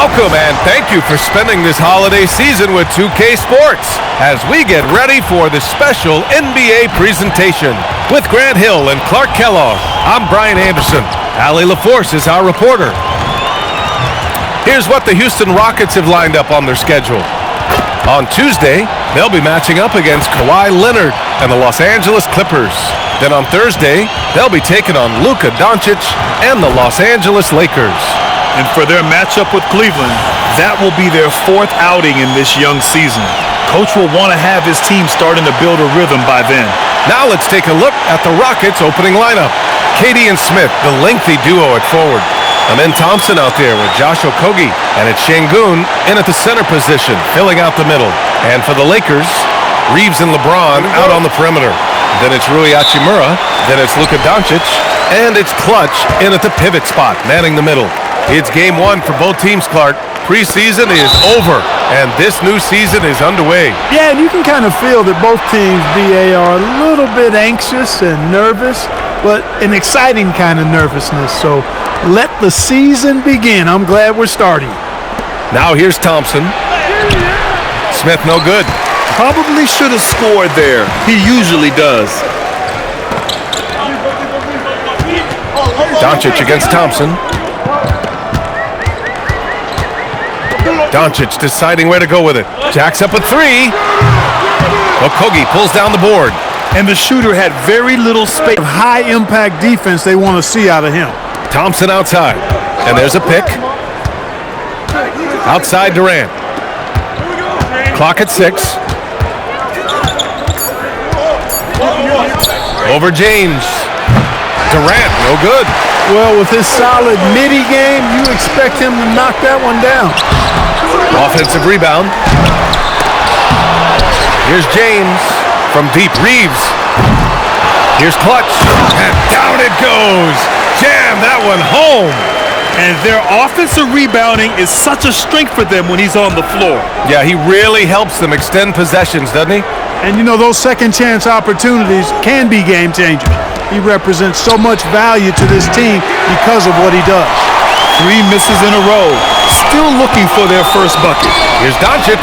Welcome and thank you for spending this holiday season with 2K Sports as we get ready for the special NBA presentation. With Grant Hill and Clark Kellogg, I'm Brian Anderson. Allie LaForce is our reporter. Here's what the Houston Rockets have lined up on their schedule. On Tuesday, they'll be matching up against Kawhi Leonard and the Los Angeles Clippers. Then on Thursday, they'll be taking on Luka Doncic and the Los Angeles Lakers. And for their matchup with Cleveland, that will be their fourth outing in this young season. Coach will want to have his team starting to build a rhythm by then. Now let's take a look at the Rockets' opening lineup. Katie and Smith, the lengthy duo at forward. Amen Thompson out there with Josh Okogie. And it's Şengün in at the center position, filling out the middle. And for the Lakers, Reeves and LeBron out on the perimeter. Then it's Rui Hachimura. Then it's Luka Doncic. And it's Clutch in at the pivot spot, manning the middle. It's game one for both teams, Clark. Preseason is over, and this new season is underway. Yeah, and you can kind of feel that both teams, BA, are a little bit anxious and nervous, but an exciting kind of nervousness. So let the season begin. I'm glad we're starting. Now here's Thompson. Smith no good. Probably should have scored there. He usually does. Doncic against Thompson. Doncic deciding where to go with it. Jacks up a three. Okogie pulls down the board. And the shooter had very little space. High-impact defense they want to see out of him. Thompson outside. And there's a pick. Outside Durant. Clock at 6. Over James. Durant, no good. Well, with his solid midi game, you expect him to knock that one down. Offensive rebound. Here's James from deep. Reeves. Here's Clutch. And down it goes. Jam that one home. And their offensive rebounding is such a strength for them when he's on the floor. Yeah, he really helps them extend possessions, doesn't he? And you know, those second chance opportunities can be game changers. He represents so much value to this team because of what he does. 3 misses in a row. Still looking for their first bucket. Here's Doncic.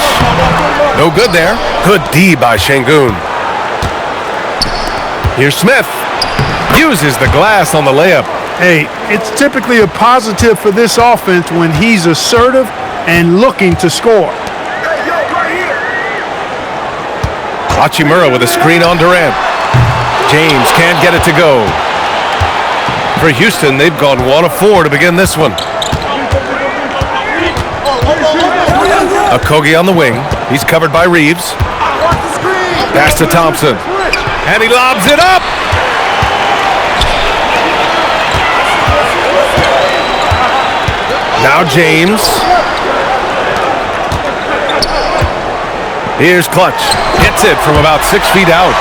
No good there. Good D by Şengün. Here's Smith. Uses the glass on the layup. Hey, it's typically a positive for this offense when he's assertive and looking to score. Hachimura with a screen on Durant. James can't get it to go. For Houston, they've gone 1 of 4 to begin this one. Okogie on the wing. He's covered by Reeves. Pass to Thompson. And he lobs it up. Now James. Here's Clutch. Hits it from about 6 feet out.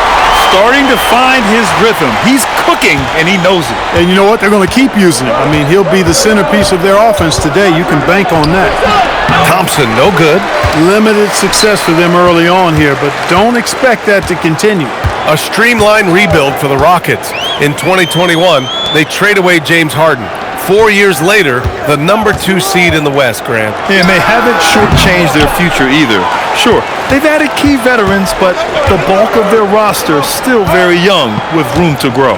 Starting to find his rhythm. He's cooking, and he knows it. And you know what? They're going to keep using it. I mean, he'll be the centerpiece of their offense today. You can bank on that. Thompson, no good. Limited success for them early on here, but don't expect that to continue. A streamlined rebuild for the Rockets. In 2021, they trade away James Harden. 4 years later, the number 2 seed in the West, Grant. And they haven't shortchanged their future either. Sure, they've added key veterans, but the bulk of their roster is still very young with room to grow.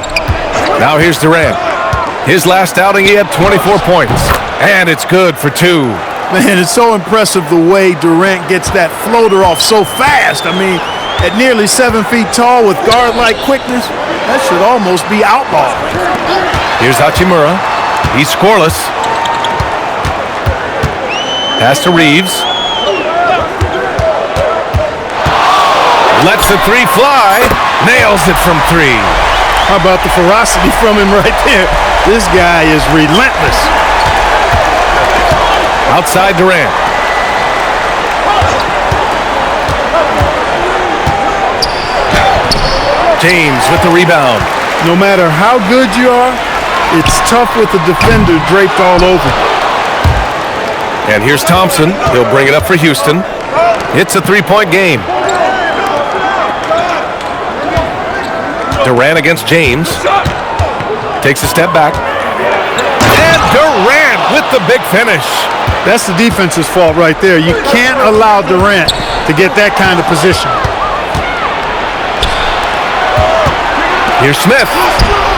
Now here's Durant. His last outing, he had 24 points. And it's good for 2. Man, it's so impressive the way Durant gets that floater off so fast. I mean, at nearly 7 feet tall with guard-like quickness, that should almost be outlawed. Here's Hachimura. He's scoreless. Pass to Reeves. Lets the 3 fly. Nails it from 3. How about the ferocity from him right there? This guy is relentless. Outside Durant. James with the rebound. No matter how good you are, it's tough with the defender draped all over. And here's Thompson. He'll bring it up for Houston. It's a 3-point game. Durant against James. Takes a step back. And Durant with the big finish. That's the defense's fault right there. You can't allow Durant to get that kind of position. Here's Smith,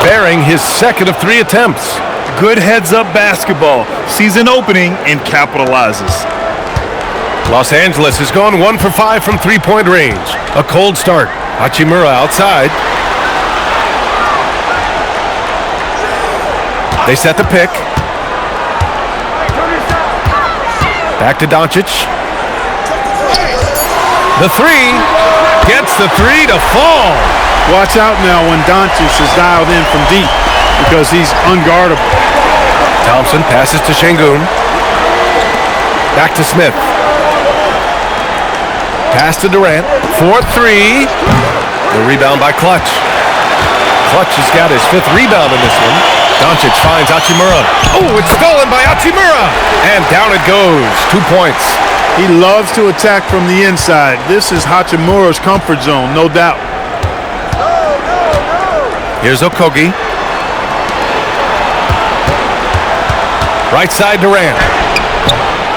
bearing his second of 3 attempts. Good heads-up basketball. Sees an opening and capitalizes. Los Angeles has gone 1 for 5 from three-point range. A cold start. Hachimura outside. They set the pick. Back to Doncic. The three. Gets the three to fall. Watch out now when Doncic is dialed in from deep because he's unguardable. Thompson passes to Şengün. Back to Smith. Pass to Durant. 4-3. The rebound by Clutch. Clutch has got his 5th rebound in this one. Doncic finds Hachimura. Oh, it's stolen by Hachimura. And down it goes. 2 points. He loves to attack from the inside. This is Hachimura's comfort zone, no doubt. Here's Okogie. Right side Durant.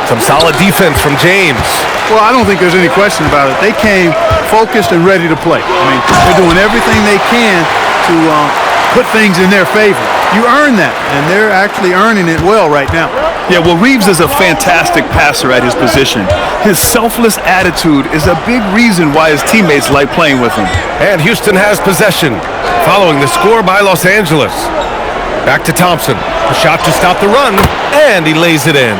Some solid defense from James. Well, I don't think there's any question about it. They came focused and ready to play. I mean, they're doing everything they can to put things in their favor. You earn that, and they're actually earning it well right now. Yeah, well, Reeves is a fantastic passer at his position. His selfless attitude is a big reason why his teammates like playing with him. And Houston has possession, following the score by Los Angeles. Back to Thompson. A shot to stop the run, and he lays it in.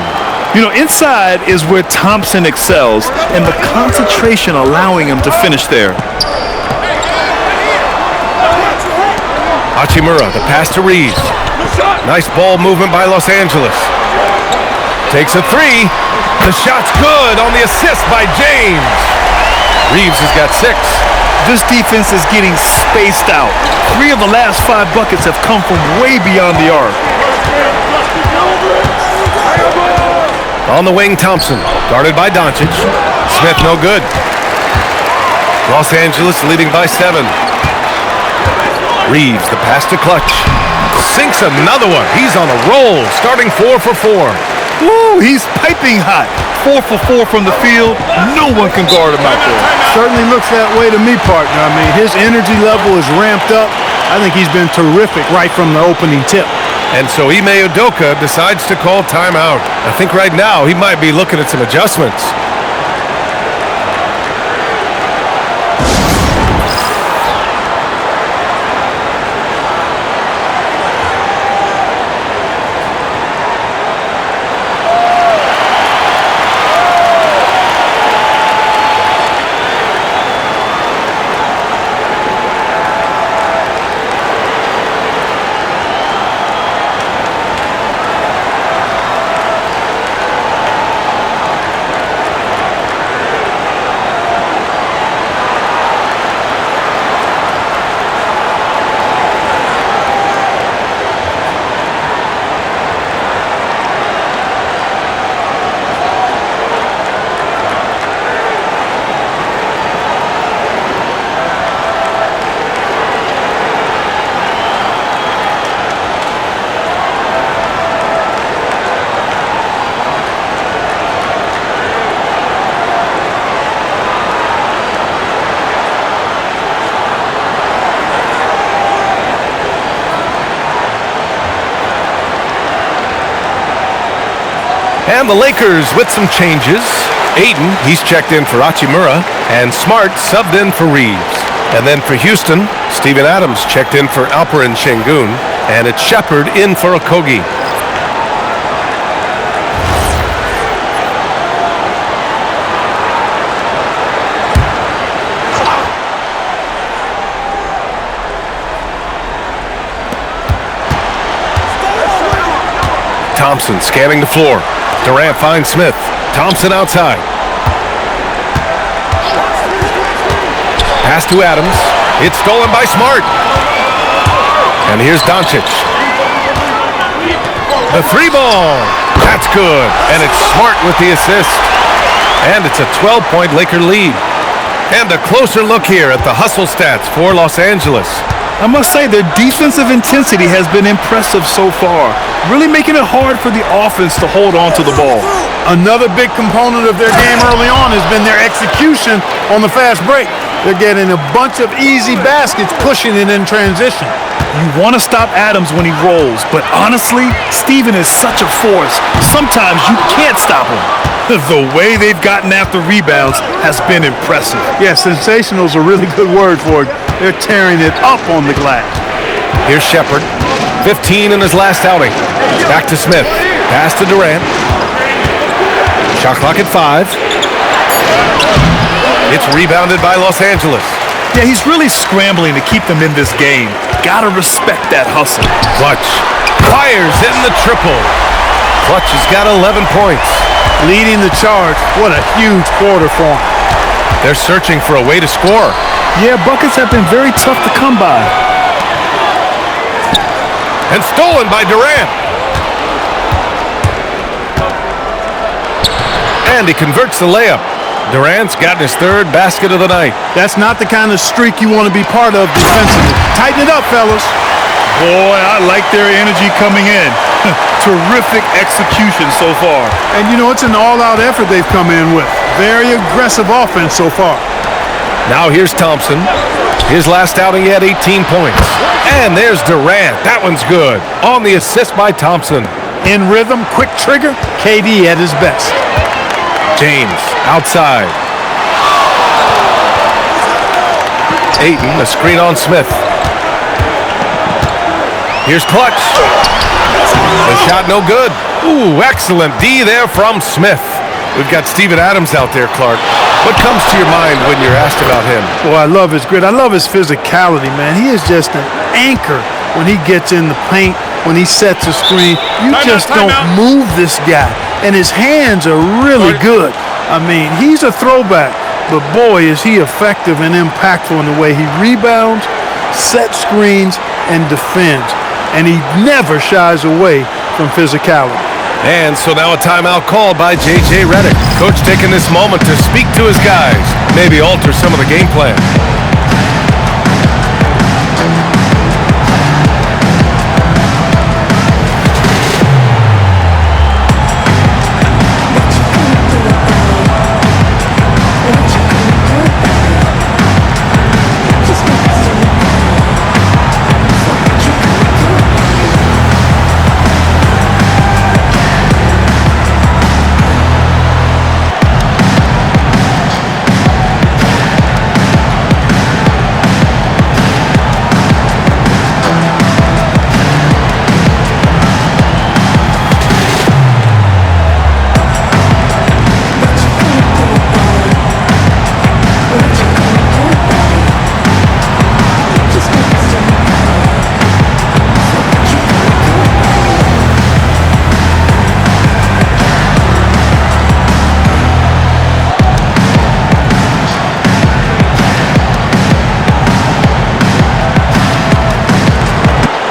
You know, inside is where Thompson excels, and the concentration allowing him to finish there. Hachimura, the pass to Reeves. Nice ball movement by Los Angeles. Takes a three. The shot's good on the assist by James. Reeves has got 6. This defense is getting spaced out. 3 of the last 5 buckets have come from way beyond the arc. On the wing, Thompson, guarded by Doncic. Smith no good. Los Angeles leading by 7. Reeves, the pass to Clutch. Sinks another one. He's on a roll, starting 4 for 4. Woo, he's piping hot. 4 for 4 from the field. No one can guard him out there. Certainly looks that way to me, partner. I mean, his energy level is ramped up. I think he's been terrific right from the opening tip. And so Ime Udoka decides to call timeout. I think right now he might be looking at some adjustments. And the Lakers with some changes. Ayton, he's checked in for Hachimura, and Smart subbed in for Reeves. And then for Houston, Steven Adams checked in for Alperen Şengün, and it's Shepard in for Okogie. Thompson scanning the floor. Durant finds Smith. Thompson outside. Pass to Adams. It's stolen by Smart. And here's Doncic. The 3 ball. That's good. And it's Smart with the assist. And it's a 12-point Laker lead. And a closer look here at the hustle stats for Los Angeles. I must say their defensive intensity has been impressive so far, really making it hard for the offense to hold on to the ball. Another big component of their game early on has been their execution on the fast break. They're getting a bunch of easy baskets, pushing it in transition. You want to stop Adams when he rolls, but honestly, Steven is such a force. Sometimes you can't stop him. The way they've gotten after rebounds has been impressive. Yeah, sensational is a really good word for it. They're tearing it up on the glass. Here's Shepard, 15 in his last outing. Back to Smith. Pass to Durant. Shot clock at 5. It's rebounded by Los Angeles. Yeah, he's really scrambling to keep them in this game. Gotta respect that hustle. Clutch fires in the triple. Clutch has got 11 points. Leading the charge. What a huge quarter for him. They're searching for a way to score. Yeah, buckets have been very tough to come by. And stolen by Durant. And he converts the layup. Durant's gotten his third basket of the night. That's not the kind of streak you want to be part of defensively. Tighten it up, fellas. Boy, I like their energy coming in. Terrific execution so far. And you know, it's an all-out effort they've come in with. Very aggressive offense so far. Now here's Thompson. His last outing, he had 18 points. And there's Durant. That one's good. On the assist by Thompson. In rhythm, quick trigger, KD at his best. James, outside. Ayton, a screen on Smith. Here's Clutch. The shot no good. Ooh, excellent D there from Smith. We've got Steven Adams out there, Clark. What comes to your mind when you're asked about him? Well, I love his grit. I love his physicality, man. He is just an anchor when he gets in the paint, when he sets a screen. You just don't move this guy. And his hands are really good. I mean, he's a throwback, but boy, is he effective and impactful in the way he rebounds, sets screens, and defends. And he never shies away from physicality. And so now a timeout called by J.J. Redick. Coach taking this moment to speak to his guys, maybe alter some of the game plan.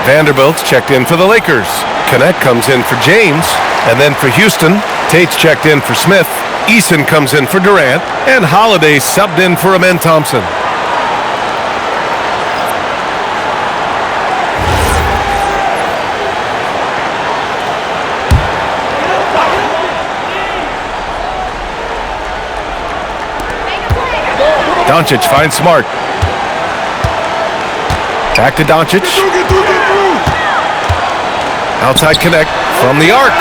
Vanderbilt's checked in for the Lakers. Connect comes in for James, and then for Houston, Tate's checked in for Smith. Eason comes in for Durant, and Holiday subbed in for Amen Thompson. Doncic finds Smart. Back to Doncic. Outside connect from the arc.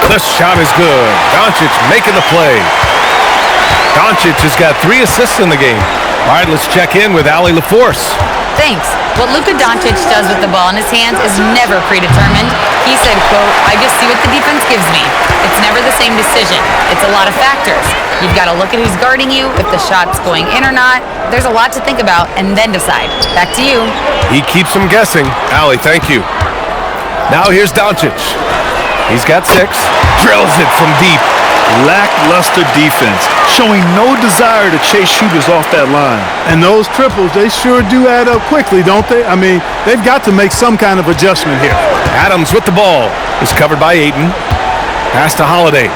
The shot is good. Doncic making the play. Doncic has got 3 assists in the game. All right, let's check in with Allie LaForce. Thanks. What Luka Doncic does with the ball in his hands is never predetermined. He said, quote, "I just see what the defense gives me. It's never the same decision. It's a lot of factors. You've got to look at who's guarding you, if the shot's going in or not. There's a lot to think about and then decide." Back to you. He keeps them guessing. Allie, thank you. Now here's Doncic. He's got 6. Drills it from deep. Lackluster defense, showing no desire to chase shooters off that line. And those triples, they sure do add up quickly, don't they? I mean, they've got to make some kind of adjustment here. Adams with the ball. Is covered by Ayton. Pass to Holiday.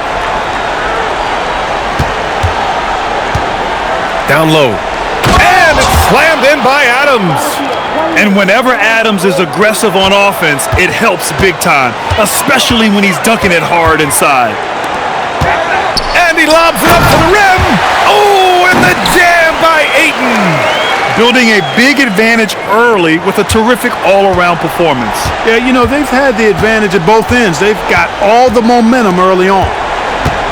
Down low. And it's slammed in by Adams. And whenever Adams is aggressive on offense, it helps big time, especially when he's dunking it hard inside. And he lobs it up to the rim. Oh, and the jam by Ayton. Building a big advantage early with a terrific all-around performance. Yeah, you know, they've had the advantage at both ends. They've got all the momentum early on.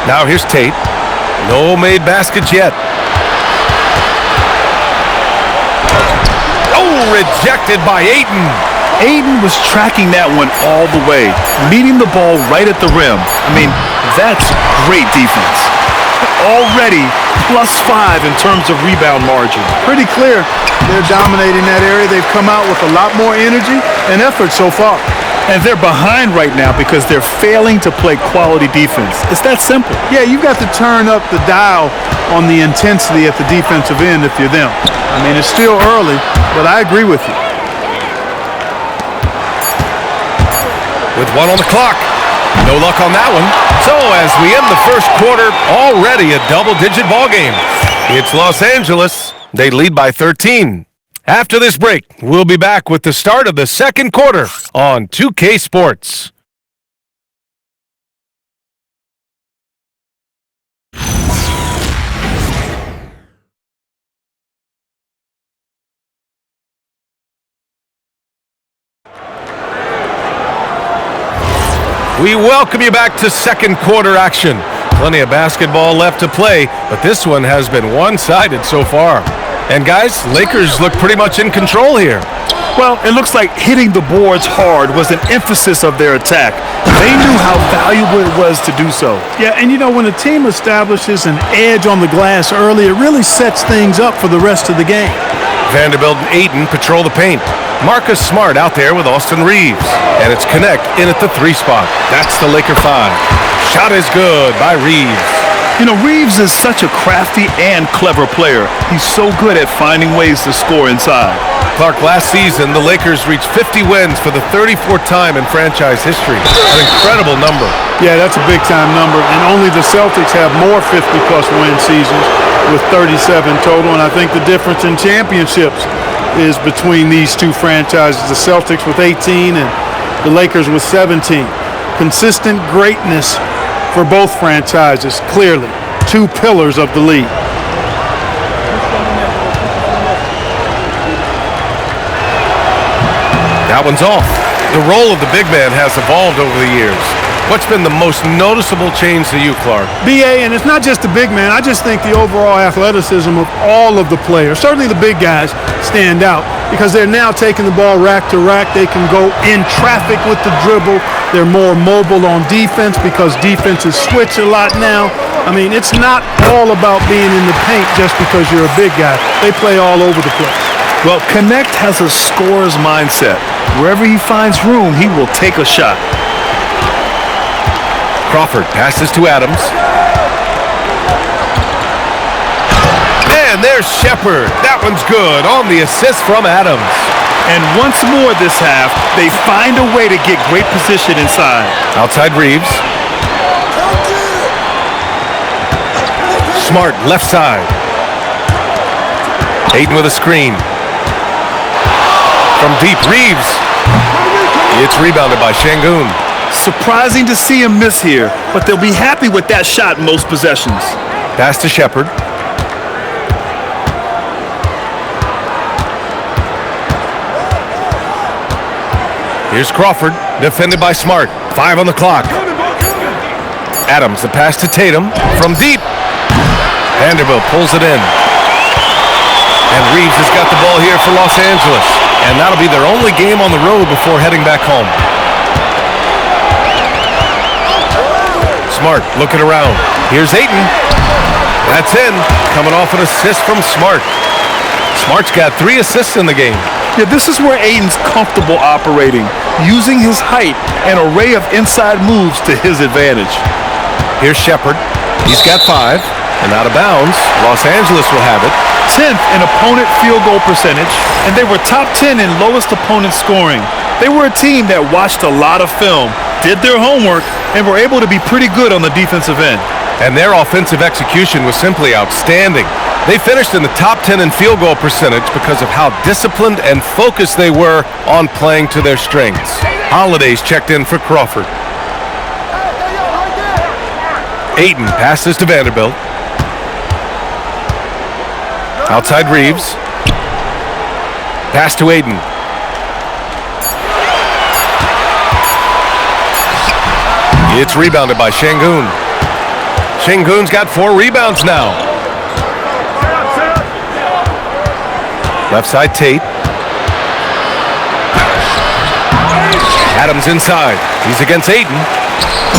Now here's Tate. No made baskets yet. Oh, rejected by Ayton. Ayton was tracking that one all the way, meeting the ball right at the rim. I mean, that's great defense. Already +5 in terms of rebound margin. Pretty clear they're dominating that area. They've come out with a lot more energy and effort so far. And they're behind right now because they're failing to play quality defense. It's that simple. Yeah, you've got to turn up the dial on the intensity at the defensive end if you're them. I mean, it's still early, but I agree with you. With one on the clock. No luck on that one. So as we end the first quarter, already a double-digit ball game. It's Los Angeles. They lead by 13. After this break, we'll be back with the start of the second quarter on 2K Sports. We welcome you back to second quarter action. Plenty of basketball left to play, but this one has been one-sided so far. And guys, Lakers look pretty much in control here. Well, it looks like hitting the boards hard was an emphasis of their attack. They knew how valuable it was to do so. Yeah, and you know, when a team establishes an edge on the glass early, it really sets things up for the rest of the game. Vanderbilt and Ayton patrol the paint. Marcus Smart out there with Austin Reeves. And it's Connect in at the 3 spot. That's the Laker 5. Shot is good by Reeves. You know, Reeves is such a crafty and clever player. He's so good at finding ways to score inside. Clark, last season, the Lakers reached 50 wins for the 34th time in franchise history. An incredible number. Yeah, that's a big-time number, and only the Celtics have more 50-plus win seasons with 37 total, and I think the difference in championships is between these two franchises, the Celtics with 18 and the Lakers with 17. Consistent greatness for both franchises, clearly. Two pillars of the league. That one's off. The role of the big man has evolved over the years. What's been the most noticeable change to you, Clark? BA, and it's not just the big man. I just think the overall athleticism of all of the players, certainly the big guys, stand out because they're now taking the ball rack to rack. They can go in traffic with the dribble. They're more mobile on defense because defenses switch a lot now. I mean, it's not all about being in the paint just because you're a big guy. They play all over the place. Well, Connect has a scorer's mindset. Wherever he finds room, he will take a shot. Crawford passes to Adams. And there's Shepard. That one's good on the assist from Adams. And once more this half, they find a way to get great position inside. Outside Reeves. Smart left side. Ayton with a screen. From deep, Reeves. It's rebounded by Şengün. Surprising to see him miss here, but they'll be happy with that shot most possessions. Pass to Shepard. Here's Crawford, defended by Smart. 5 on the clock. Adams, the pass to Tatum. From deep. Vanderbilt pulls it in. And Reeves has got the ball here for Los Angeles. And that'll be their only game on the road before heading back home. Smart looking around. Here's Ayton. That's in. Coming off an assist from Smart. Smart's got 3 assists in the game. Yeah, this is where Ayton's comfortable operating, using his height and array of inside moves to his advantage. Here's Shepard. He's got 5. And out of bounds, Los Angeles will have it. 10th in opponent field goal percentage, and they were top 10 in lowest opponent scoring. They were a team that watched a lot of film, did their homework, and were able to be pretty good on the defensive end. And their offensive execution was simply outstanding. They finished in the top 10 in field goal percentage because of how disciplined and focused they were on playing to their strengths. Holiday's checked in for Crawford. Ayton passes to Vanderbilt. Outside Reeves. Pass to Ayton. It's rebounded by Şengün. Şengün's got 4 rebounds now. Left side Tate. Adams inside. He's against Ayton.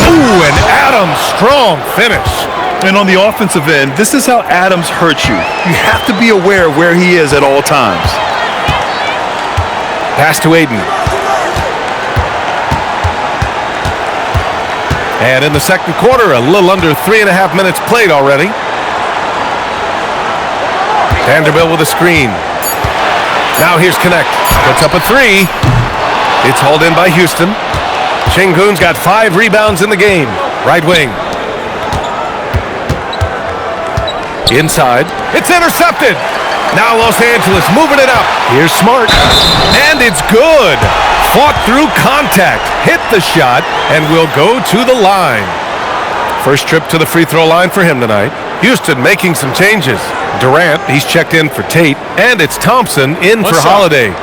Ooh, and Adams, strong finish. And on the offensive end, this is how Adams hurts you. You have to be aware of where he is at all times. Pass to Ayton. And in the second quarter, a little under 3.5 minutes played already. Vanderbilt with a screen. Now here's Connect. Puts up a 3. It's hauled in by Houston. Şengün's got 5 rebounds in the game. Right wing. Inside. It's intercepted. Now Los Angeles moving it up. Here's Smart. And it's good. Fought through contact. Hit the shot and will go to the line. First trip to the free throw line for him tonight. Houston making some changes. Durant, he's checked in for Tate. And it's Thompson in for Holiday.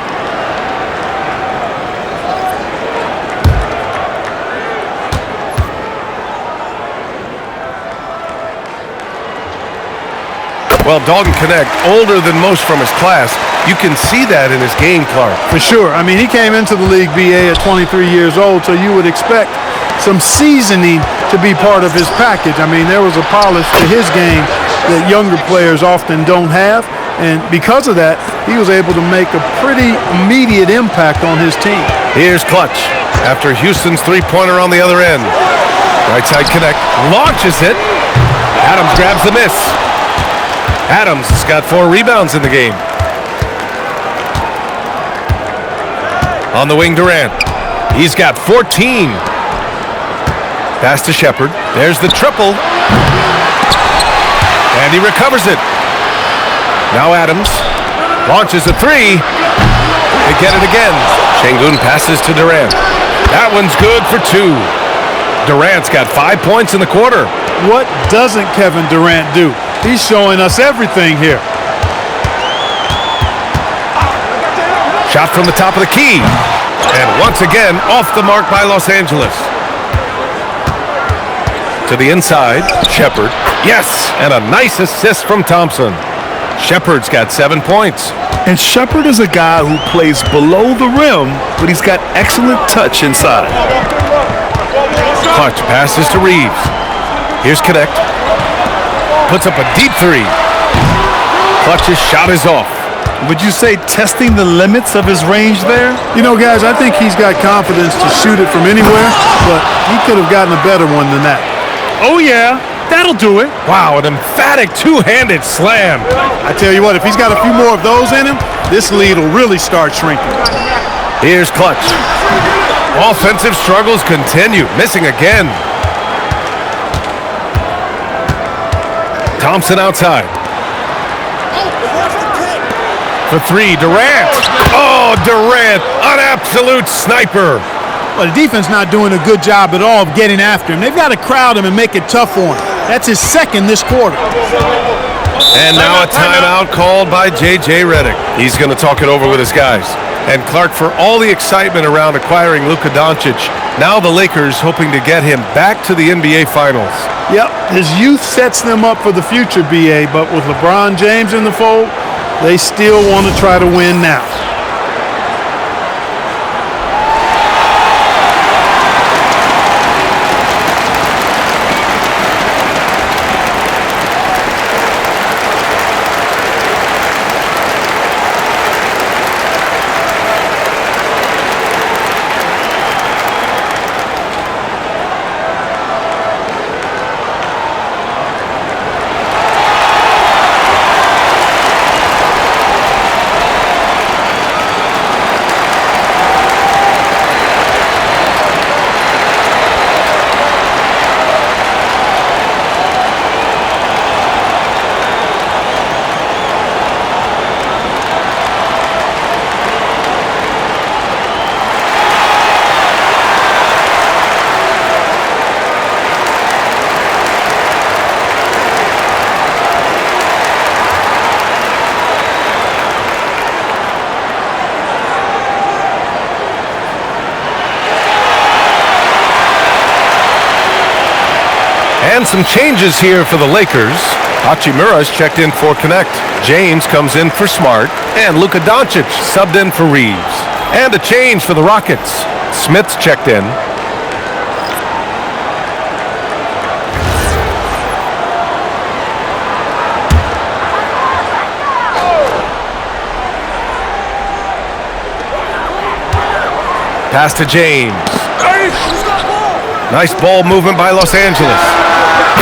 Well, Dalton Connect, older than most from his class. You can see that in his game, Clark. For sure. I mean, he came into the league, BA, at 23 years old, so you would expect some seasoning to be part of his package. I mean, there was a polish to his game that younger players often don't have, and because of that, he was able to make a pretty immediate impact on his team. Here's Clutch after Houston's three-pointer on the other end. Right side Connect, launches it. Adams grabs the miss. Adams has got 4 rebounds in the game. On the wing, Durant. He's got 14. Pass to Shepard. There's the triple. And he recovers it. Now Adams launches a 3. They get it again. Şengün passes to Durant. That one's good for 2. Durant's got 5 points in the quarter. What doesn't Kevin Durant do? He's showing us everything here. Shot from the top of the key. And once again, off the mark by Los Angeles. To the inside, Shepard. Yes, and a nice assist from Thompson. Shepard's got 7 points. And Shepard is a guy who plays below the rim, but he's got excellent touch inside. Clutch passes to Reeves. Here's Connect. Puts up a deep 3. Clutch's shot is off. Would you say testing the limits of his range there? You know, guys, I think he's got confidence to shoot it from anywhere, but he could have gotten a better one than that. Oh, yeah. That'll do it. Wow, an emphatic two-handed slam. I tell you what, if he's got a few more of those in him, this lead will really start shrinking. Here's Clutch. Offensive struggles continue. Missing again. Thompson outside. For 3, Durant. Oh, Durant, an absolute sniper. Well, the defense not doing a good job at all of getting after him. They've got to crowd him and make it tough for him. That's his second this quarter. And now a timeout called by J.J. Redick. He's going to talk it over with his guys. And Clark, for all the excitement around acquiring Luka Doncic, now the Lakers hoping to get him back to the NBA Finals. Yep, his youth sets them up for the future, BA, but with LeBron James in the fold, they still want to try to win now. And some changes here for the Lakers. Hachimura's checked in for Connect. James comes in for Smart. And Luka Doncic subbed in for Reeves. And a change for the Rockets. Smith's checked in. Pass to James. Nice ball movement by Los Angeles.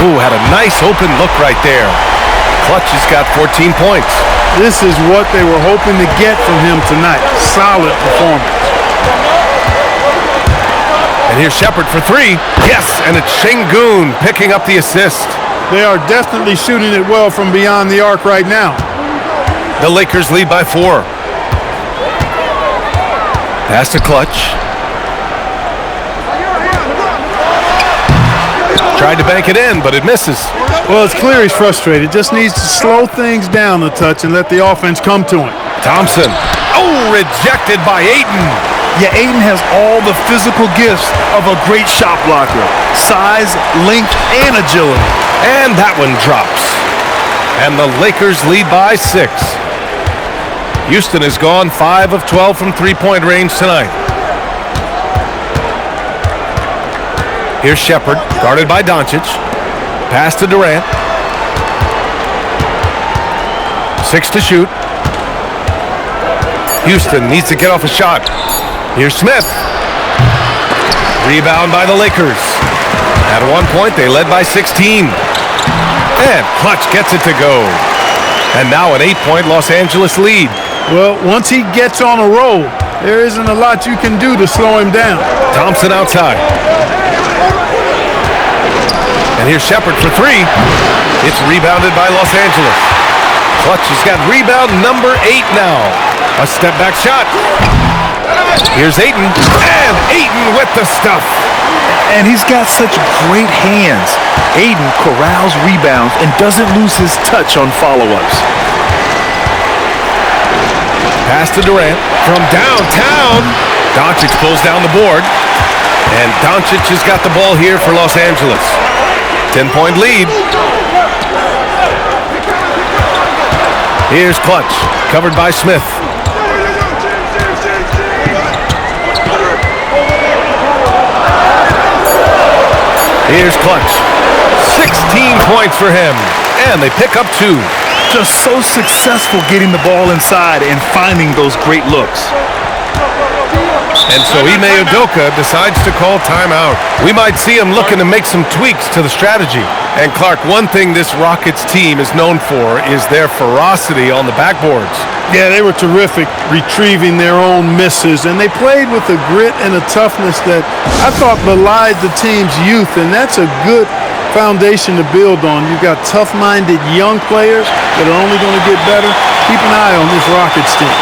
Ooh, had a nice open look right there. Clutch has got 14 points. This is what they were hoping to get from him tonight. Solid performance. And here's Shepard for three. Yes, and it's Şengün picking up the assist. They are definitely shooting it well from beyond the arc right now. The Lakers lead by 4. Pass to Clutch. Tried to bank it in, but it misses. Well, it's clear he's frustrated. Just needs to slow things down a touch and let the offense come to him. Thompson. Oh, rejected by Ayton. Yeah, Ayton has all the physical gifts of a great shot blocker. Size, length, and agility. And that one drops. And the Lakers lead by 6. Houston has gone 5 of 12 from three-point range tonight. Here's Shepard, guarded by Doncic. Pass to Durant. 6 to shoot. Houston needs to get off a shot. Here's Smith. Rebound by the Lakers. At one point, they led by 16. And Clutch gets it to go. And now an 8-point Los Angeles lead. Well, once he gets on a roll, there isn't a lot you can do to slow him down. Thompson outside. And here's Shepard for three. It's rebounded by Los Angeles. Clutch has got rebound number 8 now. A step-back shot. Here's Ayton. And Ayton with the stuff. And he's got such great hands. Ayton corrals rebounds and doesn't lose his touch on follow-ups. Pass to Durant from downtown. Doncic pulls down the board. And Doncic has got the ball here for Los Angeles. 10-point lead. Here's Clutch, covered by Smith. Here's Clutch. 16 points for him. And they pick up 2. Just so successful getting the ball inside and finding those great looks. And so Ime Udoka decides to call timeout. We might see him looking to make some tweaks to the strategy. And Clark, one thing this Rockets team is known for is their ferocity on the backboards. Yeah, they were terrific retrieving their own misses, and they played with a grit and a toughness that I thought belied the team's youth, and that's a good foundation to build on. You've got tough-minded young players that are only going to get better. Keep an eye on this Rockets team.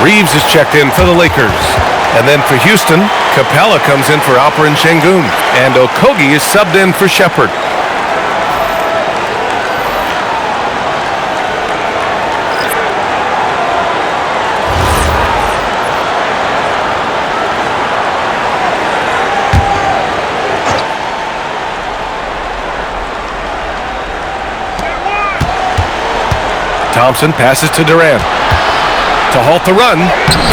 Reeves is checked in for the Lakers. And then for Houston, Capella comes in for Alperen Şengün. And Okogie is subbed in for Shepard. Thompson passes to Durant. To halt the run,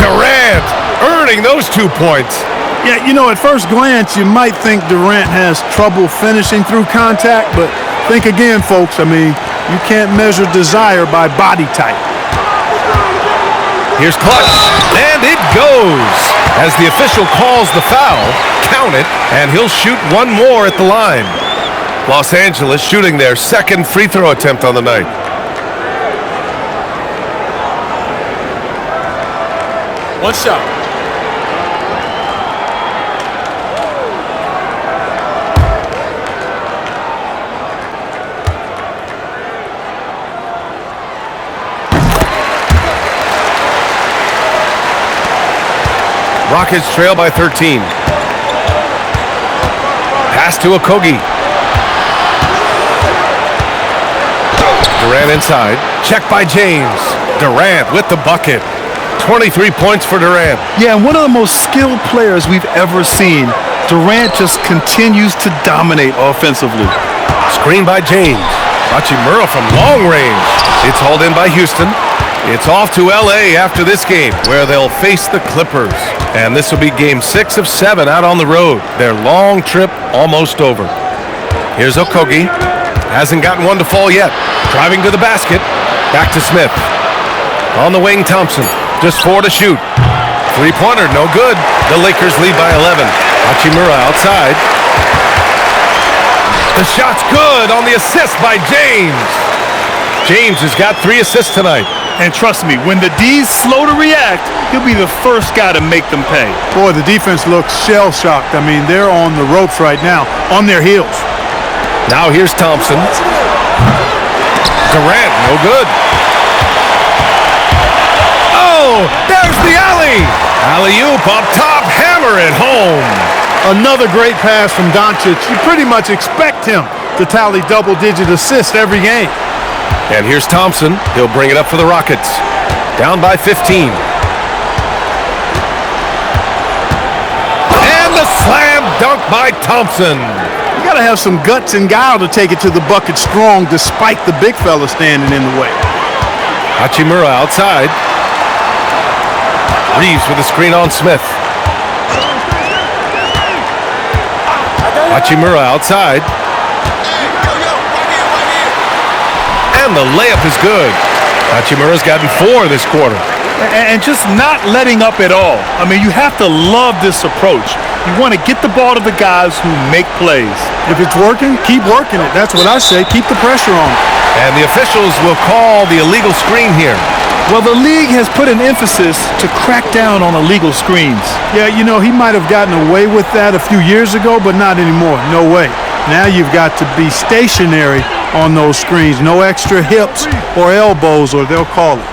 Durant earning those 2 points. Yeah, you know, at first glance, you might think Durant has trouble finishing through contact, but think again, folks. I mean, You can't measure desire by body type. Here's Clutch, and it goes. As the official calls the foul, count it, and he'll shoot one more at the line. Los Angeles shooting their second free throw attempt on the night. One shot. Rockets trail by 13. Pass to Okogie. Durant inside. Check by James. Durant with the bucket. 23 points for Durant. Yeah, and one of the most skilled players we've ever seen. Durant just continues to dominate offensively. Screen by James. Hachimura from long range. It's hauled in by Houston. It's off to L.A. after this game, where they'll face the Clippers. And this will be game 6 of 7 out on the road. Their long trip almost over. Here's Okogie. Hasn't gotten one to fall yet. Driving to the basket. Back to Smith. On the wing, Thompson. Just 4 to shoot. Three-pointer, no good. The Lakers lead by 11. Hachimura outside. The shot's good on the assist by James. James has got 3 assists tonight. And trust me, when the D's slow to react, he'll be the first guy to make them pay. Boy, the defense looks shell-shocked. I mean, they're on the ropes right now, on their heels. Now here's Thompson. Durant, no good. Oh, there's the alley. Alley-oop up top, hammer it home. Another great pass from Doncic. You pretty much expect him to tally double-digit assists every game. And here's Thompson. He'll bring it up for the Rockets. Down by 15. And the slam dunk by Thompson. You got to have some guts and guile to take it to the bucket strong despite the big fella standing in the way. Hachimura outside. Reeves with a screen on Smith. Hachimura outside. And the layup is good. Hachimura's gotten 4 this quarter. And just not letting up at all. I mean, you have to love this approach. You want to get the ball to the guys who make plays. If it's working, keep working it. That's what I say. Keep the pressure on. And the officials will call the illegal screen here. Well, the league has put an emphasis to crack down on illegal screens. Yeah, you know, he might have gotten away with that a few years ago, but not anymore. No way. Now you've got to be stationary on those screens. No extra hips or elbows, or they'll call it.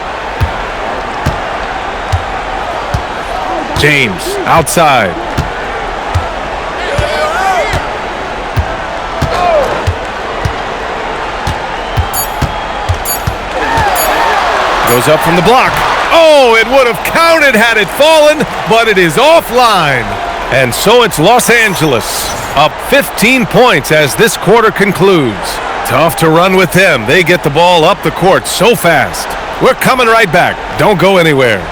James outside. Goes up from the block. Oh, it would have counted had it fallen, but it is offline. And so it's Los Angeles up 15 points as this quarter concludes. Tough to run with them. They get the ball up the court so fast. We're coming right back. Don't go anywhere.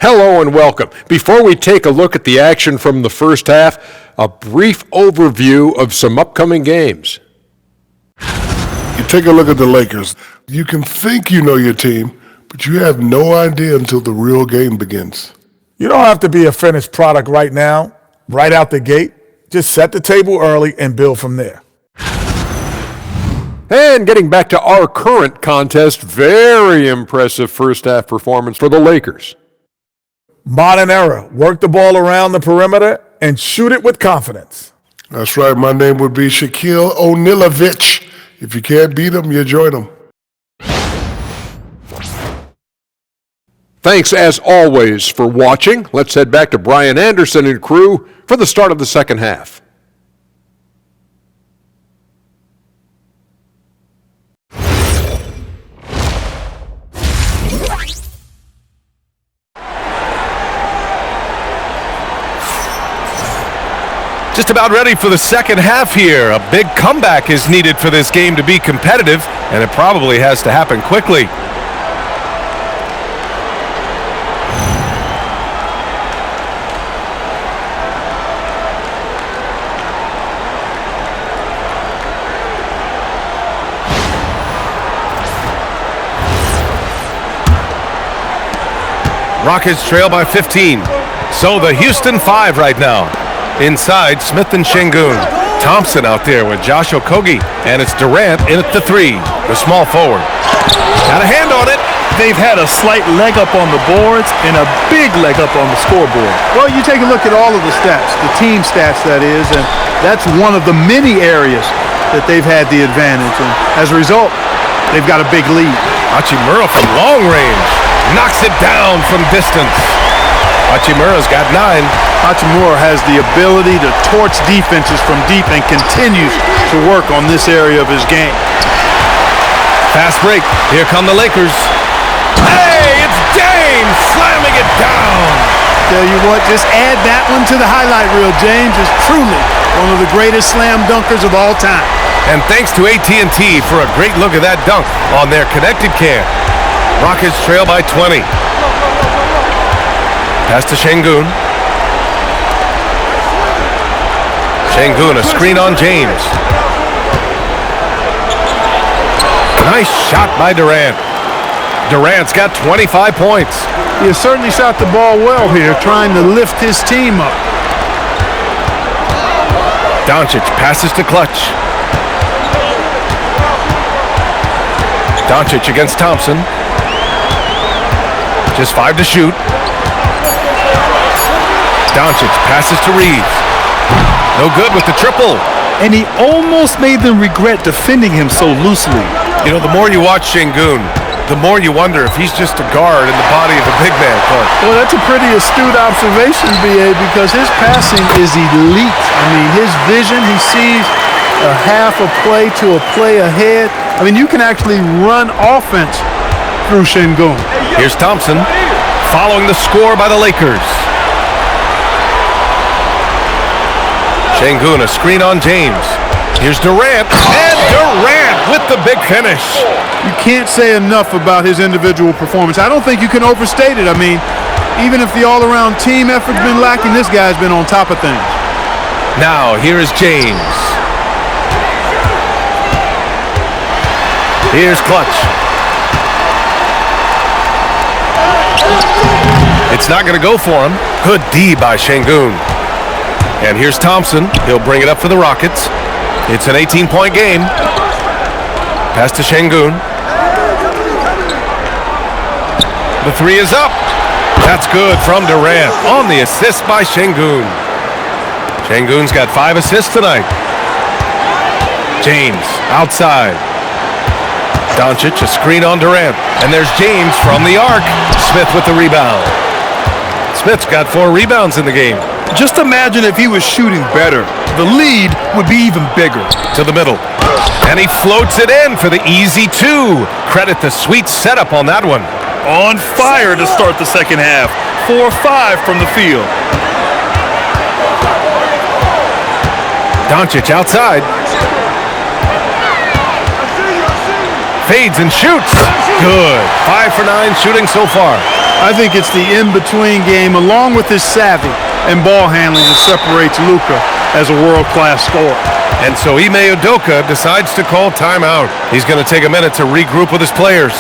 Hello and welcome. Before we take a look at the action from the first half, a brief overview of some upcoming games. You take a look at the Lakers. You can think you know your team, but you have no idea until the real game begins. You don't have to be a finished product right now, right out the gate. Just set the table early and build from there. And getting back to our current contest, very impressive first half performance for the Lakers. Modern era. Work the ball around the perimeter and shoot it with confidence. That's right. My name would be Shaquille O'Nealovich. If you can't beat them, you join them. Thanks as always for watching. Let's head back to Brian Anderson and crew for the start of the second half. Just about ready for the second half here. A big comeback is needed for this game to be competitive, and it probably has to happen quickly. Rockets trail by 15. So the Houston 5 right now. Inside, Smith and Şengün. Thompson out there with Josh Okogie. And it's Durant in at the 3, the small forward. Got a hand on it. They've had a slight leg up on the boards and a big leg up on the scoreboard. Well, you take a look at all of the stats, the team stats that is, and that's one of the many areas that they've had the advantage. And as a result, they've got a big lead. Hachimura from long range. Knocks it down from distance. Hachimura's got 9. Hachimura has the ability to torch defenses from deep and continues to work on this area of his game. Fast break. Here come the Lakers. Hey, it's James slamming it down. Tell you what, just add that one to the highlight reel. James is truly one of the greatest slam dunkers of all time. And thanks to AT&T for a great look at that dunk on their connected cam. Rockets trail by 20. Pass to Şengün. Şengün, a screen on James. Nice shot by Durant. Durant's got 25 points. He has certainly shot the ball well here, trying to lift his team up. Doncic passes to Clutch. Doncic against Thompson. Just 5 to shoot. Doncic passes to Reeves. No good with the triple. And he almost made them regret defending him so loosely. You know, the more you watch Şengün, the more you wonder if he's just a guard in the body of a big man, Clark. Well, that's a pretty astute observation, B.A., because his passing is elite. I mean, his vision, he sees a half a play to a play ahead. I mean, you can actually run offense through Şengün. Here's Thompson following the score by the Lakers. Şengün, a screen on James. Here's Durant, and Durant with the big finish. You can't say enough about his individual performance. I don't think you can overstate it. I mean, even if the all-around team effort's been lacking, this guy's been on top of things. Now, here is James. Here's Clutch. It's not going to go for him. Good D by Şengün. And here's Thompson. He'll bring it up for the Rockets. It's an 18-point game. Pass to Şengün. The 3 is up. That's good from Durant on the assist by Şengün. Şengün's got 5 assists tonight. James outside. Doncic, a screen on Durant. And there's James from the arc. Smith with the rebound. Smith's got 4 rebounds in the game. Just imagine if he was shooting better. The lead would be even bigger. To the middle. And he floats it in for the easy 2. Credit the sweet setup on that one. On fire to start the second half. 4-5 from the field. Doncic outside. Fades and shoots. Good. 5 for 9 shooting so far. I think it's the in-between game, along with his savvy and ball handling, that separates Luka as a world-class scorer. And so Ime Udoka decides to call timeout. He's going to take a minute to regroup with his players.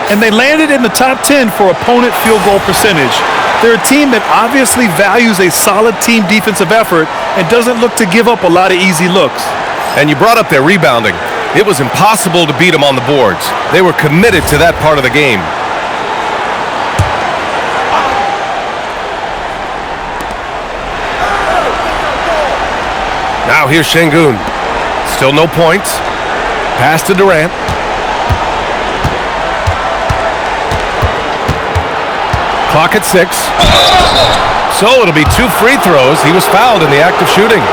and they landed in the top 10 for opponent field goal percentage. They're a team that obviously values a solid team defensive effort and doesn't look to give up a lot of easy looks. And you brought up their rebounding. It was impossible to beat them on the boards. They were committed to that part of the game. Now here's Şengün. Still no points. Pass to Durant. Clock at 6. So it'll be 2 free throws. He was fouled in the act of shooting.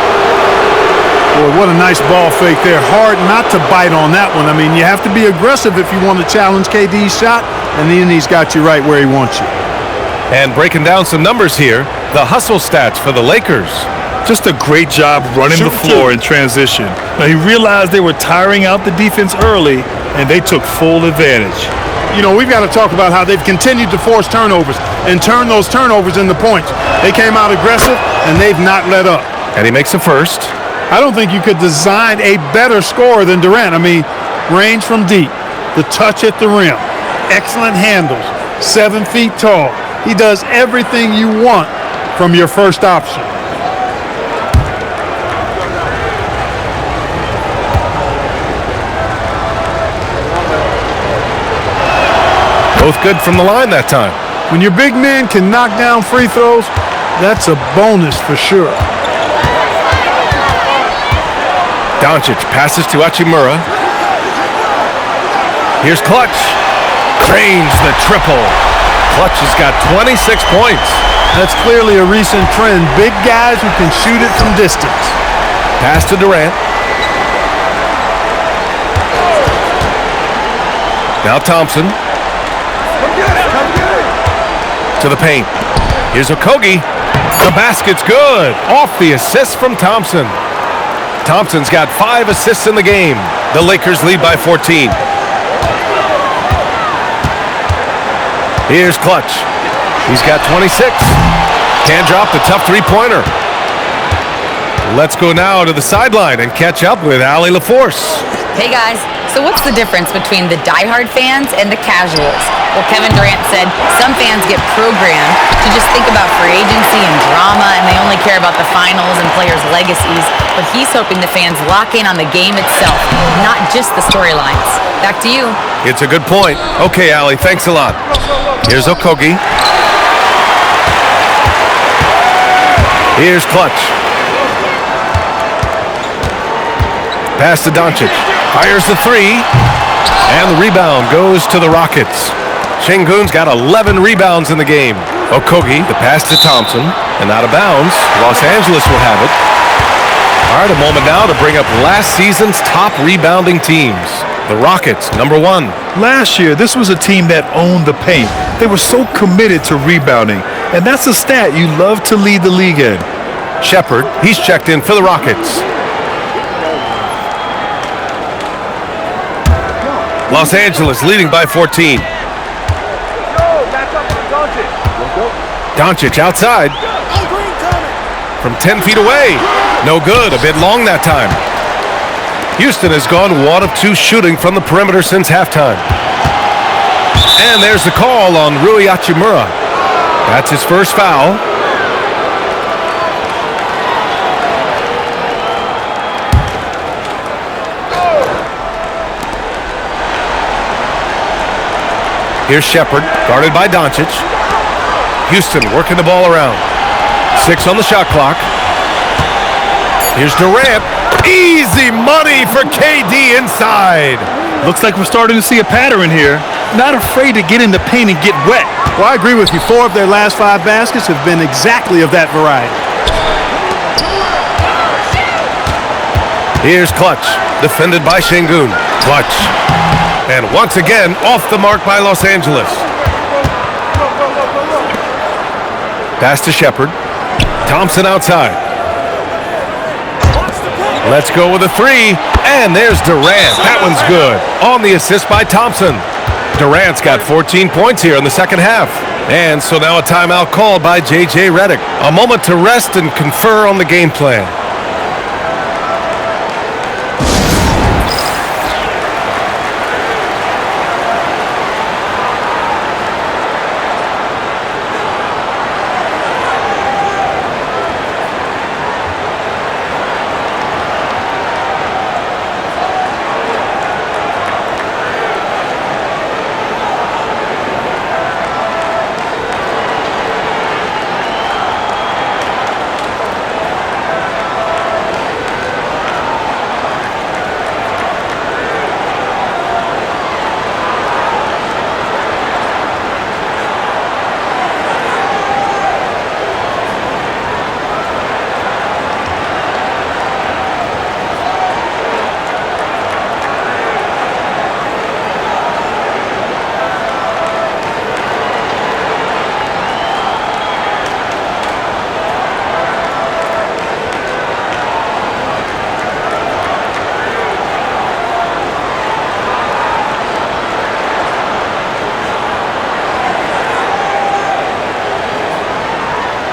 Boy, what a nice ball fake there. Hard not to bite on that one. I mean, you have to be aggressive if you want to challenge KD's shot, and then he's got you right where he wants you. And breaking down some numbers here, the hustle stats for the Lakers. Just a great job running the floor in transition. Now, he realized they were tiring out the defense early, and they took full advantage. You know, we've got to talk about how they've continued to force turnovers and turn those turnovers into points. They came out aggressive, and they've not let up. And he makes a first. I don't think you could design a better scorer than Durant. I mean, range from deep, the touch at the rim, excellent handles, 7 feet tall. He does everything you want from your first option. Both good from the line that time. When your big men can knock down free throws, that's a bonus for sure. Doncic passes to Hachimura. Here's Clutch. Cranes the triple. Clutch has got 26 points. That's clearly a recent trend. Big guys who can shoot it from distance. Pass to Durant. Now Thompson. To the paint. Here's Okogie. The basket's good. Off the assist from Thompson. Thompson's got 5 assists in the game. The Lakers lead by 14. Here's Clutch. He's got 26. Can't drop the tough three-pointer. Let's go now to the sideline and catch up with Allie LaForce. Hey guys, so what's the difference between the diehard fans and the casuals? Well, Kevin Durant said some fans get programmed to just think about free agency and drama, and they only care about the finals and players' legacies. But he's hoping the fans lock in on the game itself, not just the storylines. Back to you. It's a good point. Okay, Allie, thanks a lot. Here's Okogie. Here's Clutch. Pass to Doncic. Fires the 3. And the rebound goes to the Rockets. Şengün's got 11 rebounds in the game. Okogie, the pass to Thompson. And out of bounds. Los Angeles will have it. All right, a moment now to bring up last season's top rebounding teams. The Rockets, number 1. Last year, this was a team that owned the paint. They were so committed to rebounding, and that's a stat you love to lead the league in. Shepherd, he's checked in for the Rockets. Los Angeles leading by 14. Doncic outside. From 10 feet away. No good, a bit long that time. Houston has gone 1 of 2 shooting from the perimeter since halftime. And there's the call on Rui Hachimura. That's his first foul. Here's Shepherd, guarded by Doncic. Houston working the ball around. 6 on the shot clock. Here's Durant. Easy money for KD inside. Looks like we're starting to see a pattern here. Not afraid to get in the paint and get wet. Well, I agree with you. 4 of their last 5 baskets have been exactly of that variety. Here's Clutch, defended by Şengün. Clutch. And once again, off the mark by Los Angeles. Pass to Shepherd. Thompson outside. Let's go with a 3. And there's Durant. That one's good. On the assist by Thompson. Durant's got 14 points here in the second half. And so now a timeout called by J.J. Redick. A moment to rest and confer on the game plan.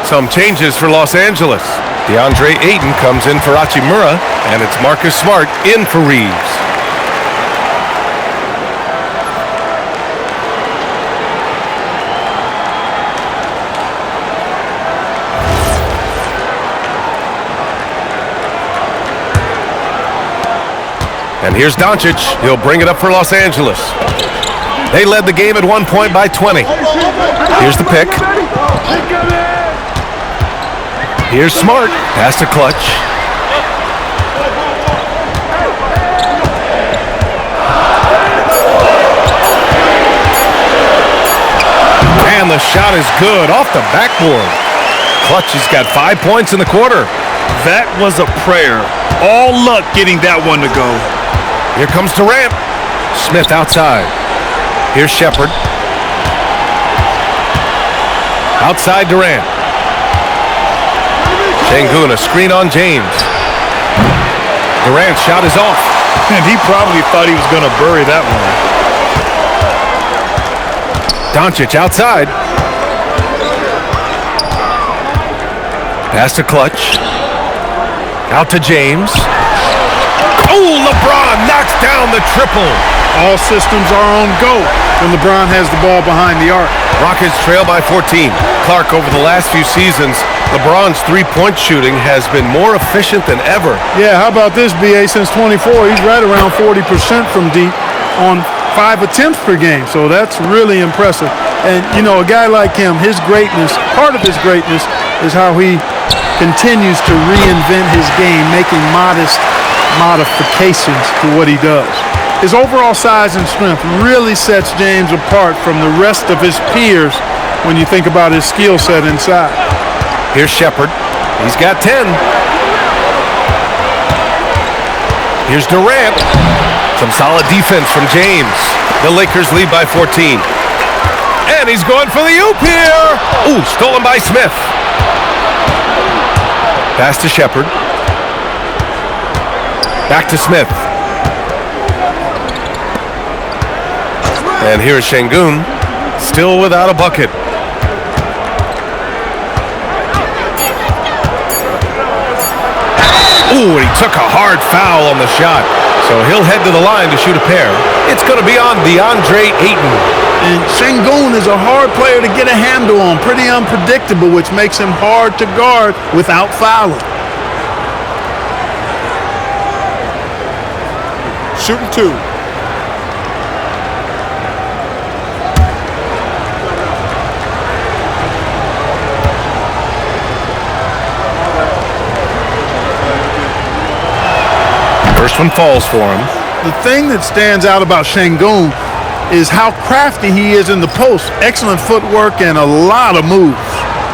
Some changes for Los Angeles. DeAndre Ayton comes in for Hachimura, and it's Marcus Smart in for Reeves. And here's Doncic. He'll bring it up for Los Angeles. They led the game at one point by 20. Here's the pick. Here's Smart. Pass to Clutch. And the shot is good off the backboard. Clutch has got 5 points in the quarter. That was a prayer. All luck getting that one to go. Here comes Durant. Smith outside. Here's Shepard. Outside Durant. Şengün, a screen on James. Durant's shot is off. And he probably thought he was going to bury that one. Doncic outside. Pass to Clutch. Out to James. Oh, LeBron knocks down the triple. All systems are on go when LeBron has the ball behind the arc. Rockets trail by 14. Clark, over the last few seasons, LeBron's three-point shooting has been more efficient than ever. Yeah, how about this, BA? Since 24, he's right around 40% from deep on 5 attempts per game. So that's really impressive. And, you know, a guy like him, his greatness, part of his greatness is how he continues to reinvent his game, making modest modifications to what he does. His overall size and strength really sets James apart from the rest of his peers when you think about his skill set inside. Here's Shepard. He's got 10. Here's Durant. Some solid defense from James. The Lakers lead by 14. And he's going for the oop here. Ooh, stolen by Smith. Pass to Shepard. Back to Smith. And here's Şengün, still without a bucket. Ooh, and he took a hard foul on the shot. So he'll head to the line to shoot a pair. It's going to be on DeAndre Ayton. And Şengün is a hard player to get a handle on, pretty unpredictable, which makes him hard to guard without fouling. Shooting 2. First one falls for him. The thing that stands out about Şengün is how crafty he is in the post. Excellent footwork and a lot of moves.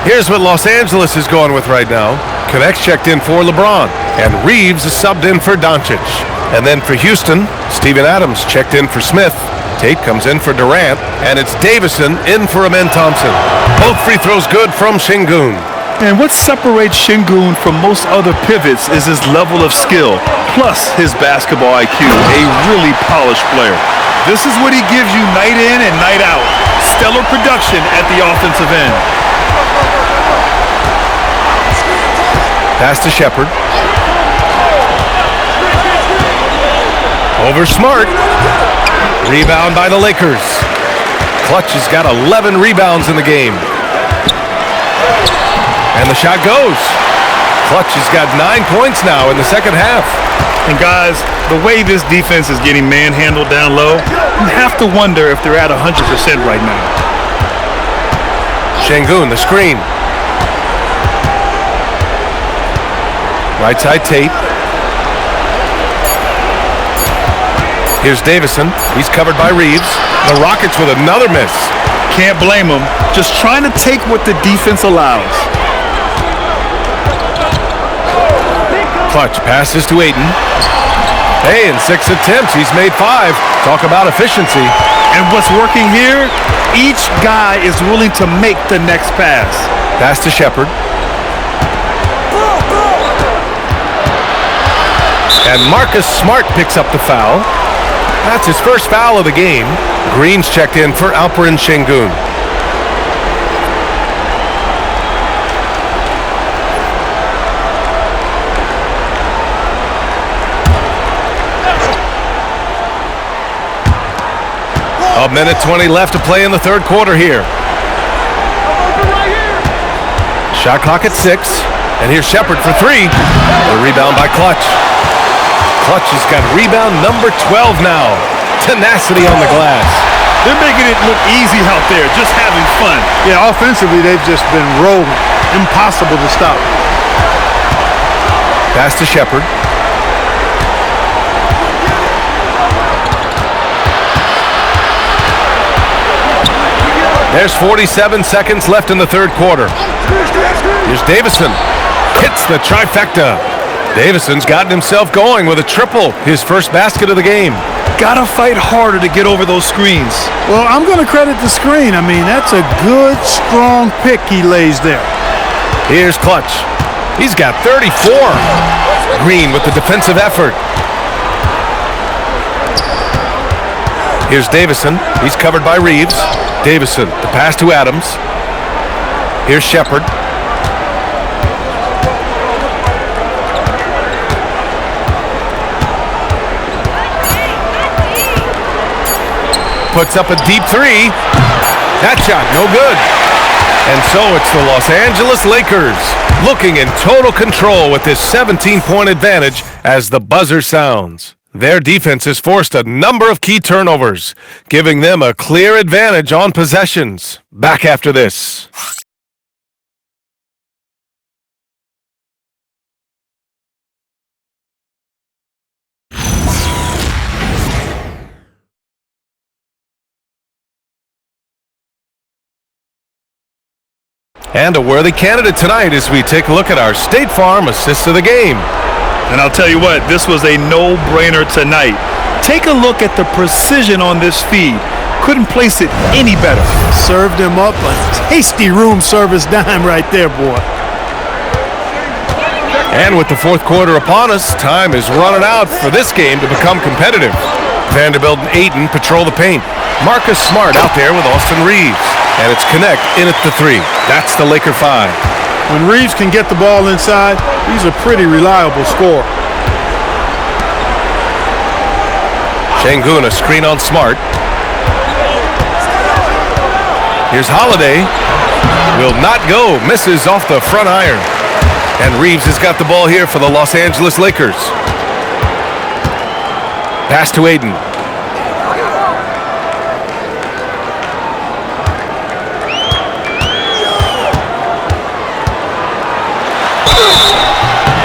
Here's what Los Angeles is going with right now. Connects checked in for LeBron, and Reeves is subbed in for Doncic. And then for Houston, Steven Adams checked in for Smith. Tate comes in for Durant, and it's Davison in for Amen Thompson. Both free throws good from Şengün. And what separates Şengün from most other pivots is his level of skill, plus his basketball IQ, a really polished player. This is what he gives you night in and night out. Stellar production at the offensive end. Pass to Shepard. Over Smart. Rebound by the Lakers. Clutch has got 11 rebounds in the game. And the shot goes. Clutch has got 9 points now in the second half. And guys, the way this defense is getting manhandled down low, you have to wonder if they're at 100% right now. Şengün, the screen. Right side Tate. Here's Davison. He's covered by Reeves. The Rockets with another miss. Can't blame him. Just trying to take what the defense allows. Clutch passes to Ayton. Hey, in 6 attempts, he's made 5. Talk about efficiency. And what's working here? Each guy is willing to make the next pass. Pass to Shepard. And Marcus Smart picks up the foul. That's his first foul of the game. Green's checked in for Alperen Şengün. A minute 20 left to play in the third quarter here. Shot clock at 6. And here's Shepard for 3. The rebound by Clutch. Clutch has got rebound number 12 now. Tenacity on the glass. They're making it look easy out there, just having fun. Yeah, offensively, they've just been rolling. Impossible to stop. Pass to Shepard. There's 47 seconds left in the third quarter. Here's Davison. Hits the trifecta. Davison's gotten himself going with a triple, his first basket of the game. Gotta fight harder to get over those screens. Well, I'm going to credit the screen. I mean, that's a good, strong pick he lays there. Here's Clutch. He's got 34. Green with the defensive effort. Here's Davison. He's covered by Reeves. Davison, the pass to Adams. Here's Shepard. Puts up a deep 3. That shot, no good. And so it's the Los Angeles Lakers looking in total control with this 17-point advantage as the buzzer sounds. Their defense has forced a number of key turnovers, giving them a clear advantage on possessions. Back after this. And a worthy candidate tonight as we take a look at our State Farm assist of the game. And I'll tell you what, this was a no-brainer tonight. Take a look at the precision on this feed. Couldn't place it any better. Served him up a tasty room service dime right there, boy. And with the fourth quarter upon us, time is running out for this game to become competitive. Vanderbilt and Ayton patrol the paint. Marcus Smart out there with Austin Reeves. And it's Connect in at the 3. That's the Laker 5. When Reeves can get the ball inside, he's a pretty reliable scorer. Şengün, a screen on Smart. Here's Holiday. Will not go. Misses off the front iron. And Reeves has got the ball here for the Los Angeles Lakers. Pass to Ayton.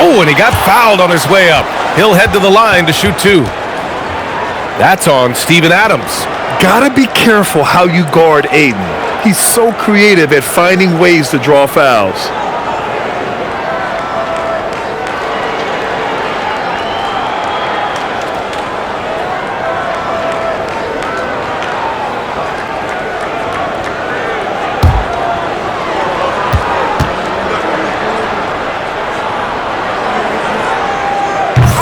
Oh, and he got fouled on his way up. He'll head to the line to shoot 2. That's on Steven Adams. Gotta be careful how you guard Ayton. He's so creative at finding ways to draw fouls.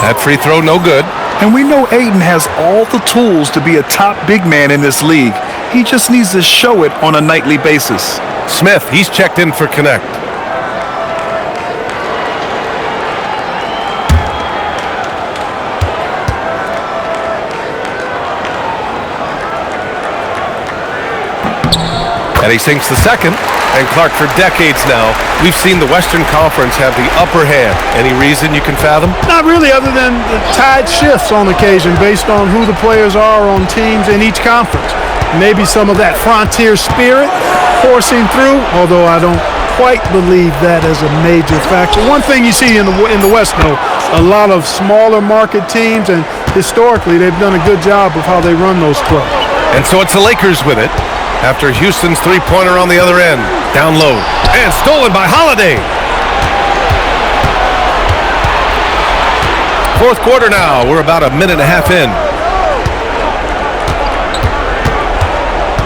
That free throw, no good. And we know Ayton has all the tools to be a top big man in this league. He just needs to show it on a nightly basis. Smith, he's checked in for Connect. And he sinks the second. And Clark, for decades now, we've seen the Western Conference have the upper hand. Any reason you can fathom? Not really, other than the tide shifts on occasion based on who the players are on teams in each conference. Maybe some of that frontier spirit coursing through, although I don't quite believe that as a major factor. One thing you see in the West, though, a lot of smaller market teams, and historically they've done a good job of how they run those clubs. And so it's the Lakers with it. After Houston's three-pointer on the other end. Down low. And stolen by Holiday. Fourth quarter now. We're about a minute and a half in.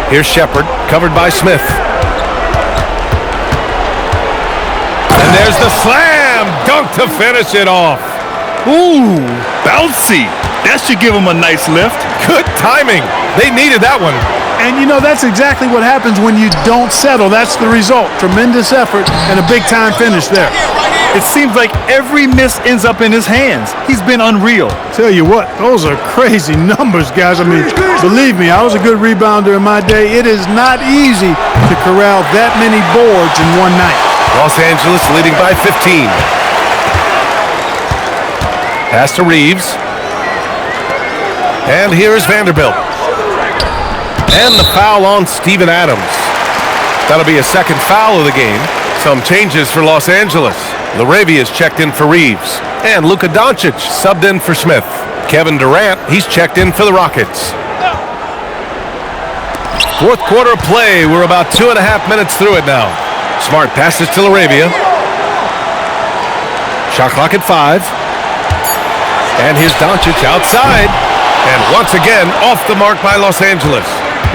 Here's Shepard, covered by Smith. And there's the slam dunk to finish it off. Ooh, bouncy. That should give him a nice lift. Good timing. They needed that one. And, you know, that's exactly what happens when you don't settle. That's the result. Tremendous effort and a big-time finish there. It seems like every miss ends up in his hands. He's been unreal. Tell you what, those are crazy numbers, guys. I mean, believe me, I was a good rebounder in my day. It is not easy to corral that many boards in one night. Los Angeles leading by 15. Pass to Reeves. And here's Vanderbilt. And the foul on Steven Adams. That'll be a second foul of the game. Some changes for Los Angeles. Laravia's checked in for Reeves. And Luka Doncic subbed in for Smith. Kevin Durant, he's checked in for the Rockets. Fourth quarter play. We're about 2.5 minutes through it now. Smart passes to Laravia. Shot clock at 5. And here's Doncic outside. And once again, off the mark by Los Angeles.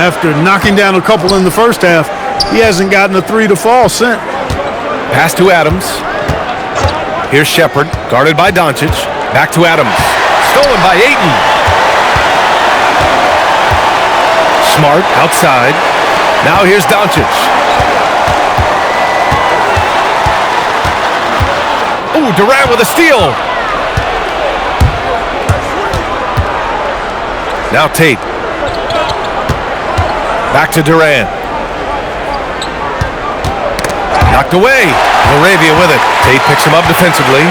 After knocking down a couple in the first half, he hasn't gotten a three to fall since. Pass to Adams. Here's Shepard, guarded by Doncic. Back to Adams. Stolen by Ayton. Smart outside. Now here's Doncic. Ooh, Durant with a steal. Now Tate. Back to Durant. Knocked away. Laravia with it. Tate picks him up defensively.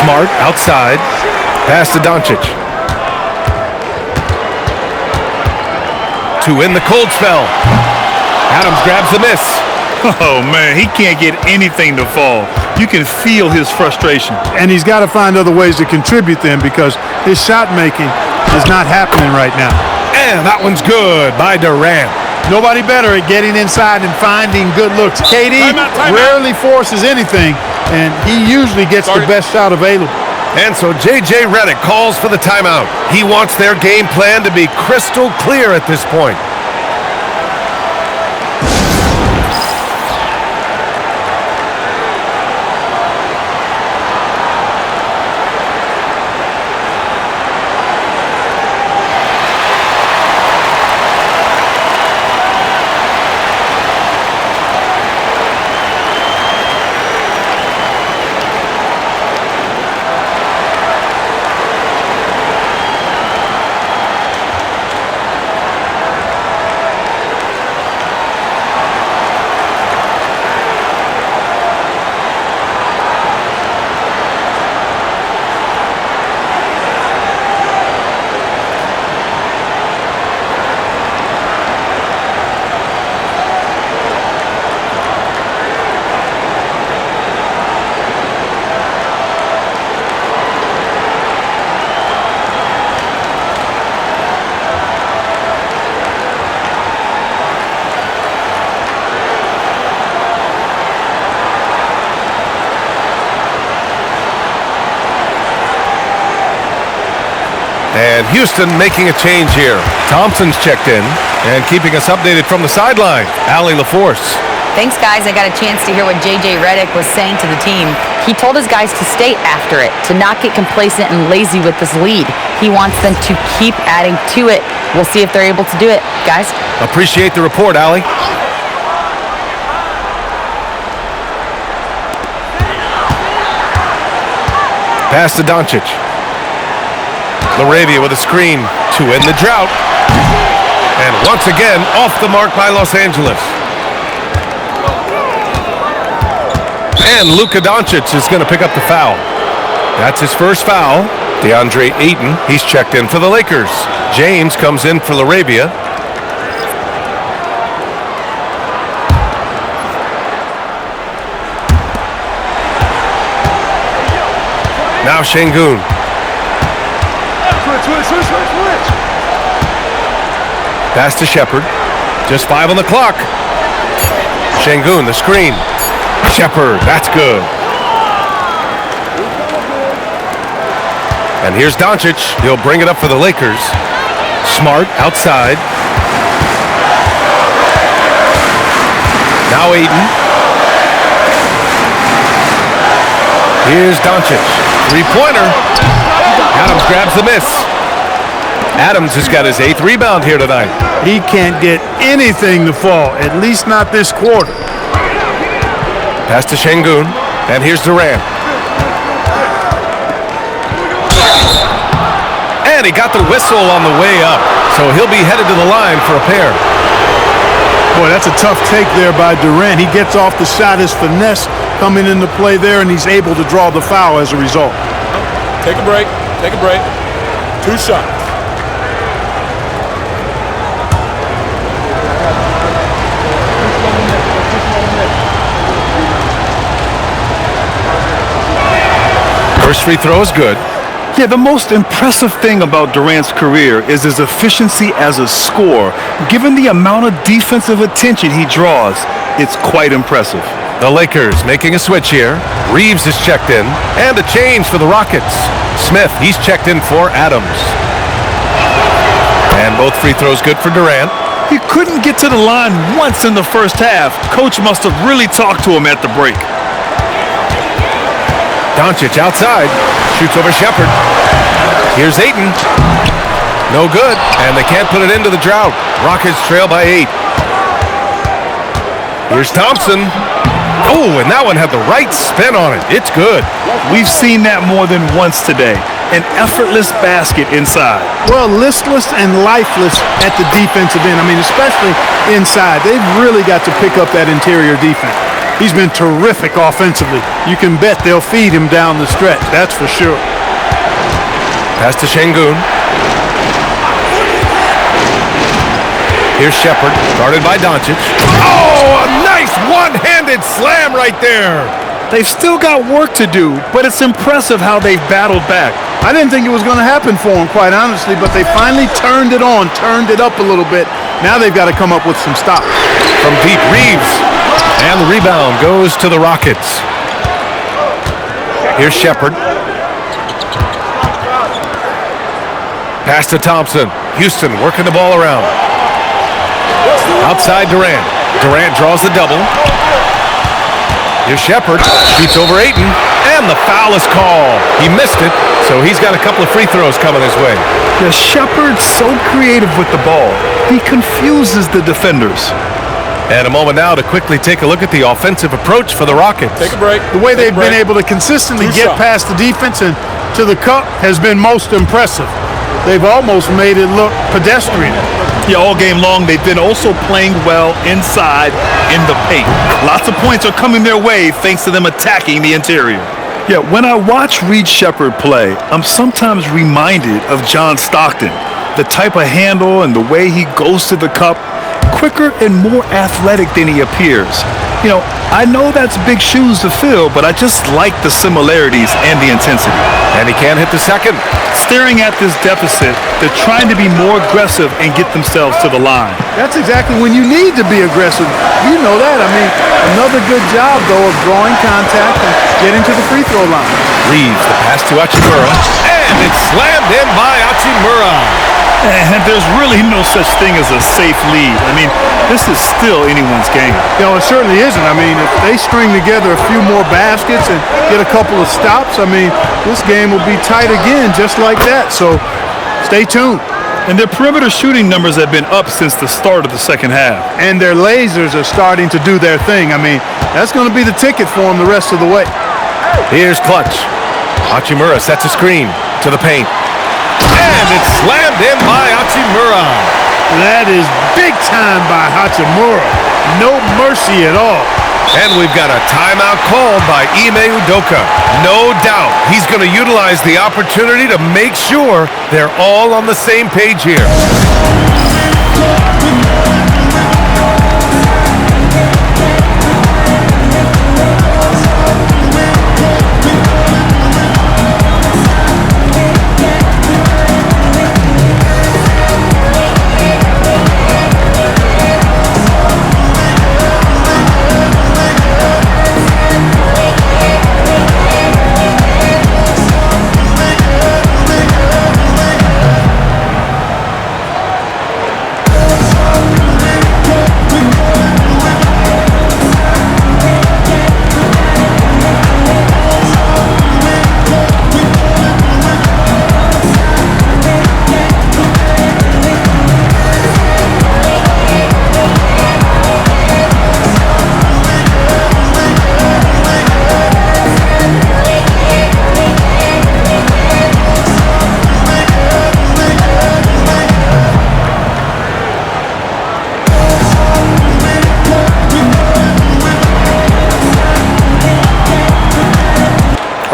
Smart outside. Pass to Doncic. To win the cold spell. Adams grabs the miss. Oh, man, he can't get anything to fall. You can feel his frustration. And he's got to find other ways to contribute them because his shot making is not happening right now. And that one's good by Durant. Nobody better at getting inside and finding good looks. KD rarely forces anything, and he usually gets the best shot available. And so J.J. Redick calls for the timeout. He wants their game plan to be crystal clear at this point. And Houston making a change here. Thompson's checked in and keeping us updated from the sideline. Allie LaForce. Thanks, guys. I got a chance to hear what J.J. Redick was saying to the team. He told his guys to stay after it, to not get complacent and lazy with this lead. He wants them to keep adding to it. We'll see if they're able to do it, guys. Appreciate the report, Allie. Pass to Doncic. Laravia with a screen to end the drought. And once again, off the mark by Los Angeles. And Luka Doncic is going to pick up the foul. That's his first foul. DeAndre Ayton, he's checked in for the Lakers. James comes in for Laravia. Now Şengün. Pass to Shepard. Just 5 on the clock. Şengün, the screen. Shepard, that's good. And here's Doncic. He'll bring it up for the Lakers. Smart outside. Now Ayton. Here's Doncic. Three-pointer. Adams grabs the miss. Adams has got his 8th rebound here tonight. He can't get anything to fall, at least not this quarter. Pass to Şengün. And here's Durant. And he got the whistle on the way up, so he'll be headed to the line for a pair. Boy, that's a tough take there by Durant. He gets off the shot, his finesse coming into play there, and he's able to draw the foul as a result. Take a break. Take a break. 2 shots. First free throw is good. Yeah, the most impressive thing about Durant's career is his efficiency as a scorer. Given the amount of defensive attention he draws, it's quite impressive. The Lakers making a switch here. Reeves is checked in. And a change for the Rockets. Smith, he's checked in for Adams. And both free throws good for Durant. He couldn't get to the line once in the first half. Coach must have really talked to him at the break. Doncic outside. Shoots over Shepard. Here's Ayton. No good. And they can't put it into the drought. Rockets trail by 8. Here's Thompson. Oh, and that one had the right spin on it. It's good. We've seen that more than once today. An effortless basket inside. Well, listless and lifeless at the defensive end. I mean, especially inside. They've really got to pick up that interior defense. He's been terrific offensively. You can bet they'll feed him down the stretch. That's for sure. Pass to Şengün. Here's Shepard, guarded by Doncic. Oh, a nice one-handed slam right there. They've still got work to do, but it's impressive how they've battled back. I didn't think it was going to happen for them, quite honestly, but they finally turned it on, turned it up a little bit. Now they've got to come up with some stops. From deep, Reeves. And the rebound goes to the Rockets. Here's Shepard. Pass to Thompson. Houston working the ball around. Outside Durant. Durant draws the double. Here's Shepard. Shoots over Ayton. And the foul is called. He missed it, so he's got a couple of free throws coming his way. Yeah, Shepard's so creative with the ball. He confuses the defenders. And a moment now to quickly take a look at the offensive approach for the Rockets. Take a break. The way they've been able to consistently get past the defense and to the cup has been most impressive. They've almost made it look pedestrian. Yeah, all game long, they've been also playing well inside in the paint. Lots of points are coming their way thanks to them attacking the interior. Yeah, when I watch Reed Shepard play, I'm sometimes reminded of John Stockton. The type of handle and the way he goes to the cup, quicker and more athletic than he appears. You know, I know that's big shoes to fill, but I just like the similarities and the intensity. And he can't hit the second. Staring at this deficit, they're trying to be more aggressive and get themselves to the line. That's exactly when you need to be aggressive. You know that. I mean, another good job, though, of drawing contact and getting to the free throw line. Reeves, the pass to Hachimura. And it's slammed in by Hachimura. And there's really no such thing as a safe lead. I mean, this is still anyone's game. You know, it certainly isn't. I mean, if they string together a few more baskets and get a couple of stops, I mean, this game will be tight again just like that. So stay tuned. And their perimeter shooting numbers have been up since the start of the second half. And their lasers are starting to do their thing. I mean, that's going to be the ticket for them the rest of the way. Here's Clutch. Hachimura sets a screen to the paint. And it's slammed in by Hachimura. That is big time by Hachimura. No mercy at all. And we've got a timeout called by Ime Udoka. No doubt he's going to utilize the opportunity to make sure they're all on the same page here.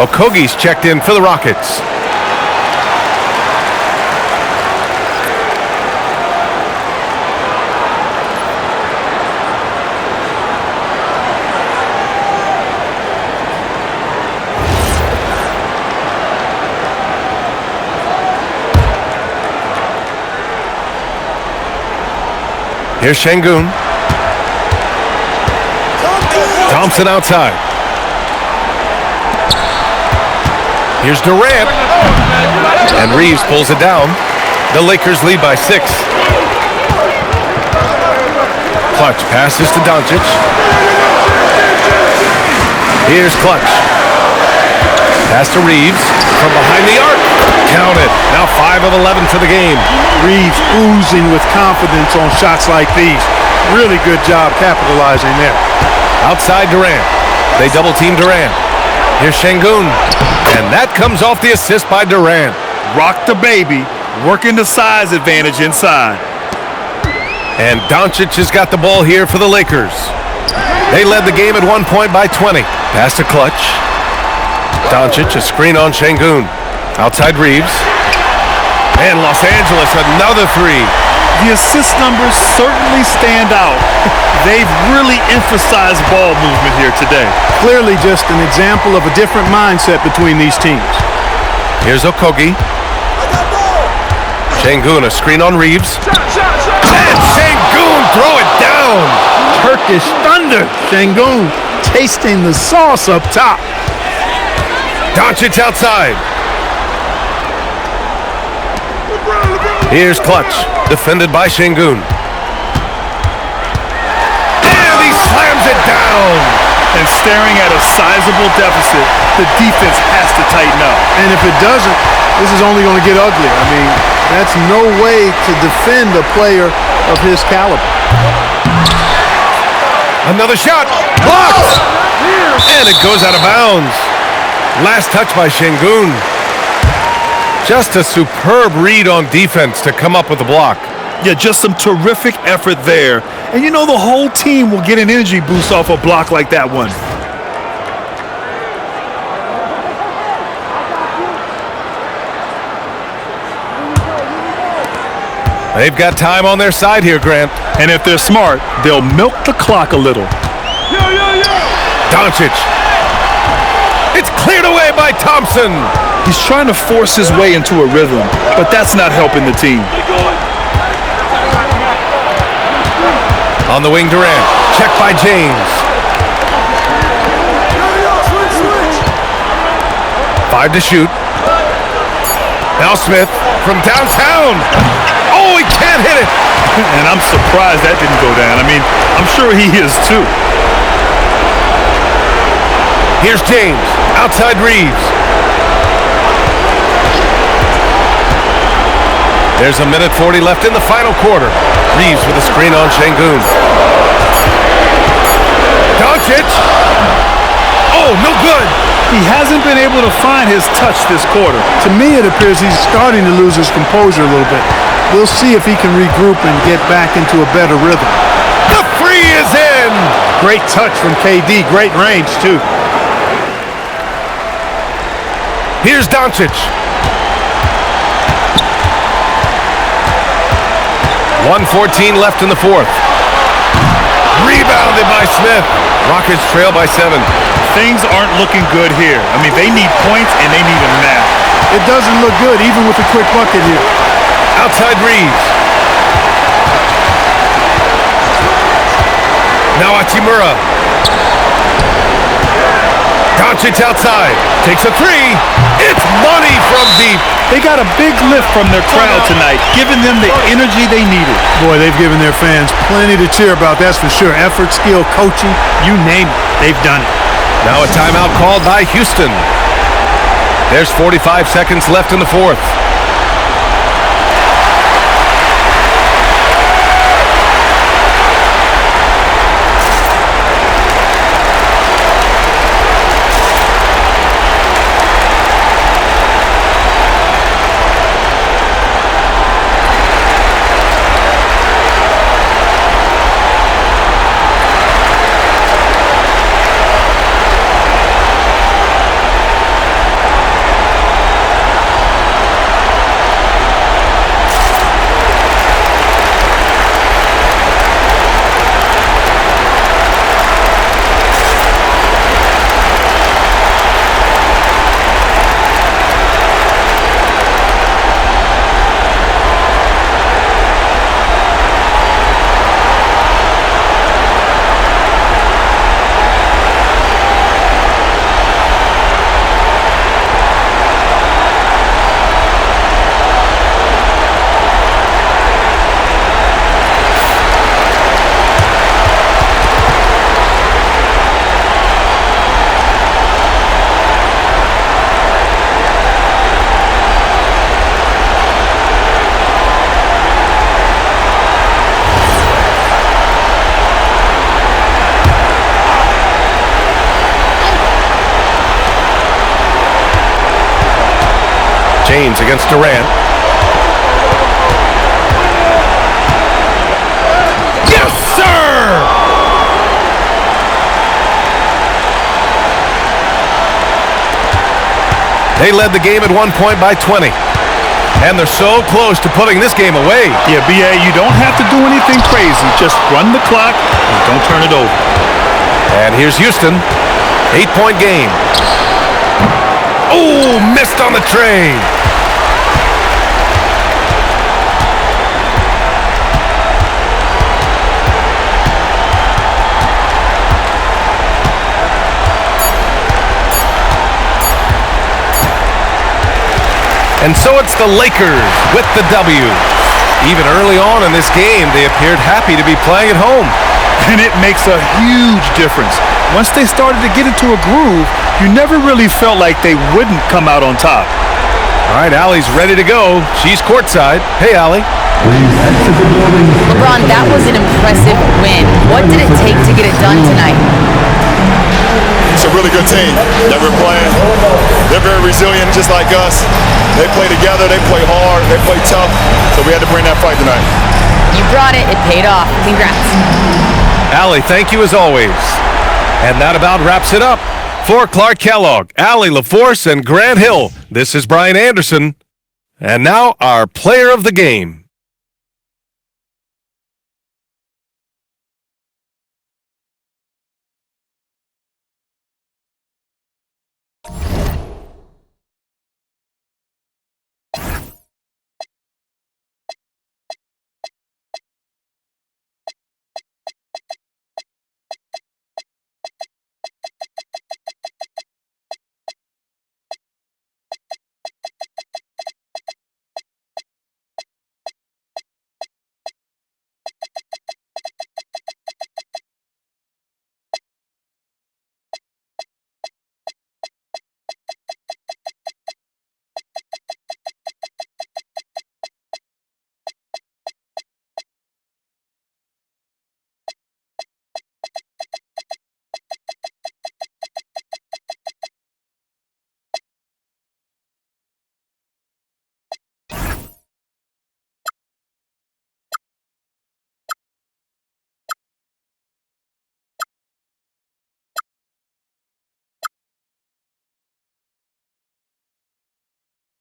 Okogie's checked in for the Rockets. Here's Şengün. Thompson outside. Here's Durant. And Reeves pulls it down. The Lakers lead by 6. Clutch passes to Doncic. Here's Clutch. Pass to Reeves from behind the arc. Count it. Now 5 of 11 for the game. Reeves oozing with confidence on shots like these. Really good job capitalizing there. Outside Durant. They double team Durant. Here's Şengün. And that comes off the assist by Durant. Rock the baby, working the size advantage inside. And Doncic has got the ball here for the Lakers. They led the game at 1 point by 20. Pass to Clutch. Doncic, a screen on Şengün. Outside Reeves. And Los Angeles, another 3. The assist numbers certainly stand out. They've really emphasized ball movement here today. Clearly just an example of a different mindset between these teams. Here's Okogie. Şengün, a screen on Reeves. And Şengün, throw it down. Turkish thunder. Şengün tasting the sauce up top. Doncic outside. Here's Clutch, defended by Şengün. And he slams it down. And staring at a sizable deficit, the defense has to tighten up. And if it doesn't, this is only going to get ugly. I mean, that's no way to defend a player of his caliber. Another shot. Blocked. And it goes out of bounds. Last touch by Şengün. Just a superb read on defense to come up with the block. Yeah, just some terrific effort there. And you know the whole team will get an energy boost off a block like that one. They've got time on their side here, Grant. And if they're smart, they'll milk the clock a little. Doncic. It's cleared away by Thompson. He's trying to force his way into a rhythm, but that's not helping the team. On the wing, Durant. Checked by James. 5 to shoot. Now Smith from downtown. Oh, he can't hit it. And I'm surprised that didn't go down. I mean, I'm sure he is too. Here's James. Outside Reeves. There's a minute 40 left in the final quarter. Reeves with a screen on Şengün. Doncic. Oh, no good. He hasn't been able to find his touch this quarter. To me, it appears he's starting to lose his composure a little bit. We'll see if he can regroup and get back into a better rhythm. The free is in. Great touch from KD. Great range, too. Here's Doncic. 1:14 left in the fourth. Rebounded by Smith. Rockets trail by 7. Things aren't looking good here. I mean, they need points and they need them now. It doesn't look good, even with a quick bucket here. Outside Reeves. Now Hachimura. Doncic outside. Takes a 3. It's money from deep. They got a big lift from their crowd tonight, giving them the energy they needed. Boy, they've given their fans plenty to cheer about, that's for sure. Effort, skill, coaching, you name it, they've done it. Now a timeout called by Houston. There's 45 seconds left in the fourth. James against Durant. Yes, sir! They led the game at one point by 20. And they're so close to putting this game away. Yeah, B.A., you don't have to do anything crazy. Just run the clock and don't turn it over. And here's Houston. 8-point game. Oh, missed on the tray. And so it's the Lakers with the W. Even early on in this game, they appeared happy to be playing at home. And it makes a huge difference. Once they started to get into a groove, you never really felt like they wouldn't come out on top. All right, Allie's ready to go. She's courtside. Hey, Allie. LeBron, that was an impressive win. What did it take to get it done tonight? It's a really good team that we're playing. They're very resilient, just like us. They play together, they play hard, they play tough, so we had to bring that fight tonight. You brought it. It paid off. Congrats. Allie, thank you as always. And that about wraps it up. For Clark Kellogg, Allie LaForce, and Grant Hill, this is Brian Anderson. And now our player of the game.